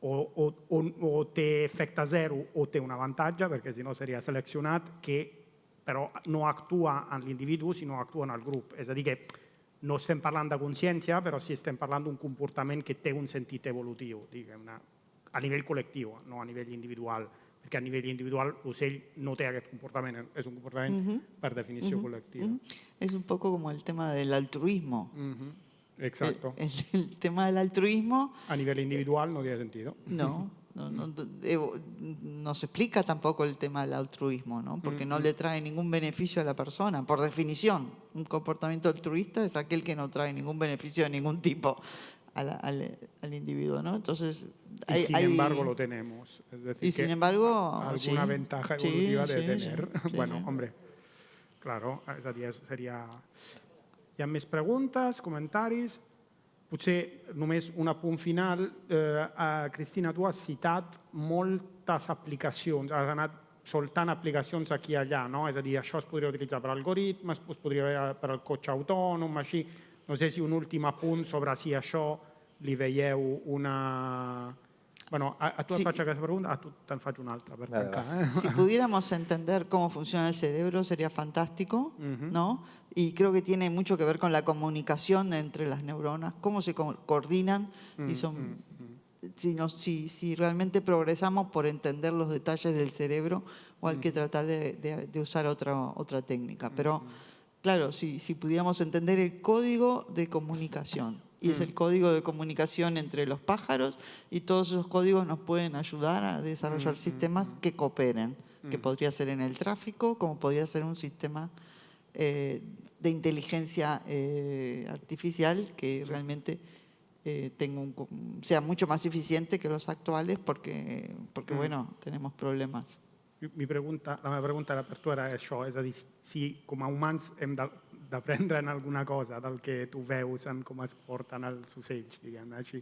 o té efecte zero o té un avantatge, perquè si no seria seleccionat, que però no actua en l'individu, sinó actua en el grup. És a dir, que no estem parlant de consciència, però sí estem parlant d'un comportament que té un sentit evolutiu, diguem-ne, a nivell col·lectiu, no a nivell individual, perquè a nivell individual l'ocell no té aquest comportament, és un comportament per definició col·lectiva. Es un poco como el tema del altruismo. Exacto. El tema del altruismo... A nivel individual no tiene sentido. No se explica tampoco el tema del altruismo, ¿no? Porque no le trae ningún beneficio a la persona, por definición. Un comportamiento altruista es aquel que no trae ningún beneficio de ningún tipo al individuo, ¿no? Entonces, sin embargo lo tenemos. Es decir, sin embargo, alguna ventaja evolutiva debe tener. Bueno, hombre, Claro, és a dir, seria... Hi ha més preguntes, comentaris? Potser només un apunt final. Cristina, tu has citat moltes aplicacions, has anat soltant aplicacions aquí i allà, no? És a dir, això es podria utilitzar per algoritmes, es podria per al cotxe autònom, així. No sé si un últim apunt sobre si això li veieu una... Bueno, a tu et faig aquesta pregunta, a tu te'n faig una altra per tancar. Si pudiéramos entender cómo funciona el cerebro sería fantástico, ¿no? Y creo que tiene mucho que ver con la comunicación entre las neuronas, cómo se coordinan y son... Si realmente progresamos por entender los detalles del cerebro, o hay que tratar de usar otra técnica. Pero, claro, si pudiéramos entender el código de comunicación, y es el código de comunicación entre los pájaros, y todos esos códigos nos pueden ayudar a desarrollar sistemas que cooperen, que podría ser en el tráfico, como podría ser un sistema de inteligencia artificial que realmente sea mucho más eficiente que los actuales porque bueno, tenemos problemas. La meva pregunta per tu era això, és a dir, si com a humans hem d'aprendre en alguna cosa del que tu veus en com es porten els ocells, diguem-ne així,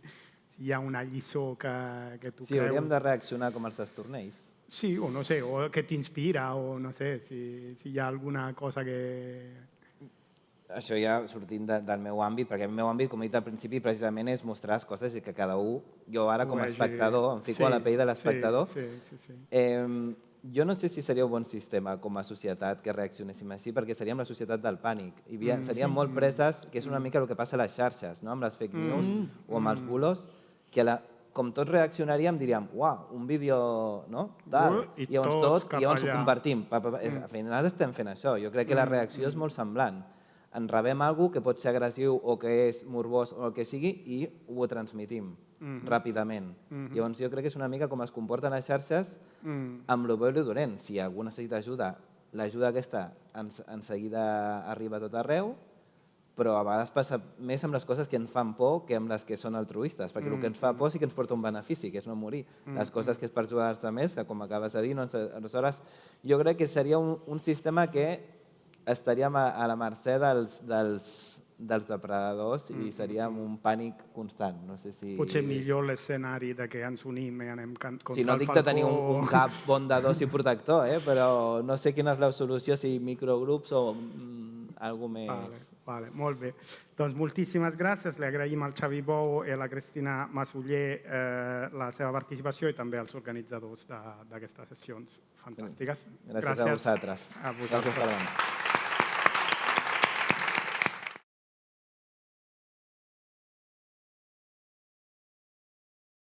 si hi ha una lliçó que tu creus... Sí, hauríem de reaccionar com els estornells. Sí, o no sé, o que t'inspira, o no sé, si hi ha alguna cosa que... Això ja sortint del meu àmbit, perquè el meu àmbit, com he dit al principi, precisament és mostrar les coses i que cada un... Jo ara, com a espectador, em fico a la pell de l'espectador. Jo no sé si seria un bon sistema com a societat que reaccionéssim així, perquè seríem la societat del pànic. I seríem molt preses, que és una mica el que passa a les xarxes, no? Amb les fake news o amb els bulos, que com tots reaccionaríem diríem, uau, un vídeo, no? Tal. I llavors ho compartim. Al final estem fent això. Jo crec que la reacció és molt semblant. En rebem alguna cosa que pot ser agressiu o que és morbós o el que sigui i ho transmitim ràpidament. Llavors jo crec que és una mica com es comporten les xarxes amb lo bo i lo dolent. Si algú necessita ajuda, l'ajuda aquesta en seguida arriba a tot arreu, però a vegades passa més amb les coses que ens fan por que amb les que són altruistes, perquè el que ens fa por sí que ens porta un benefici, que és no morir. Les coses que és per ajudar els altres, que com acabes de dir, aleshores jo crec que seria un sistema que estaríem a la mercè dels depredadors i seríem un pànic constant. No sé si... Potser millor l'escenari que ens unim i anem contra el falcó. Si no dic de tenir un cap bondadós i protector, però no sé quina és la solució, si microgrups o alguna cosa més. Vale, molt bé. Doncs moltíssimes gràcies. Li agraïm al Xavi Bou i a la Cristina Massuller la seva participació i també als organitzadors d'aquestes sessions fantàstiques. Gràcies a vosaltres. A vosaltres. Gràcies per venir.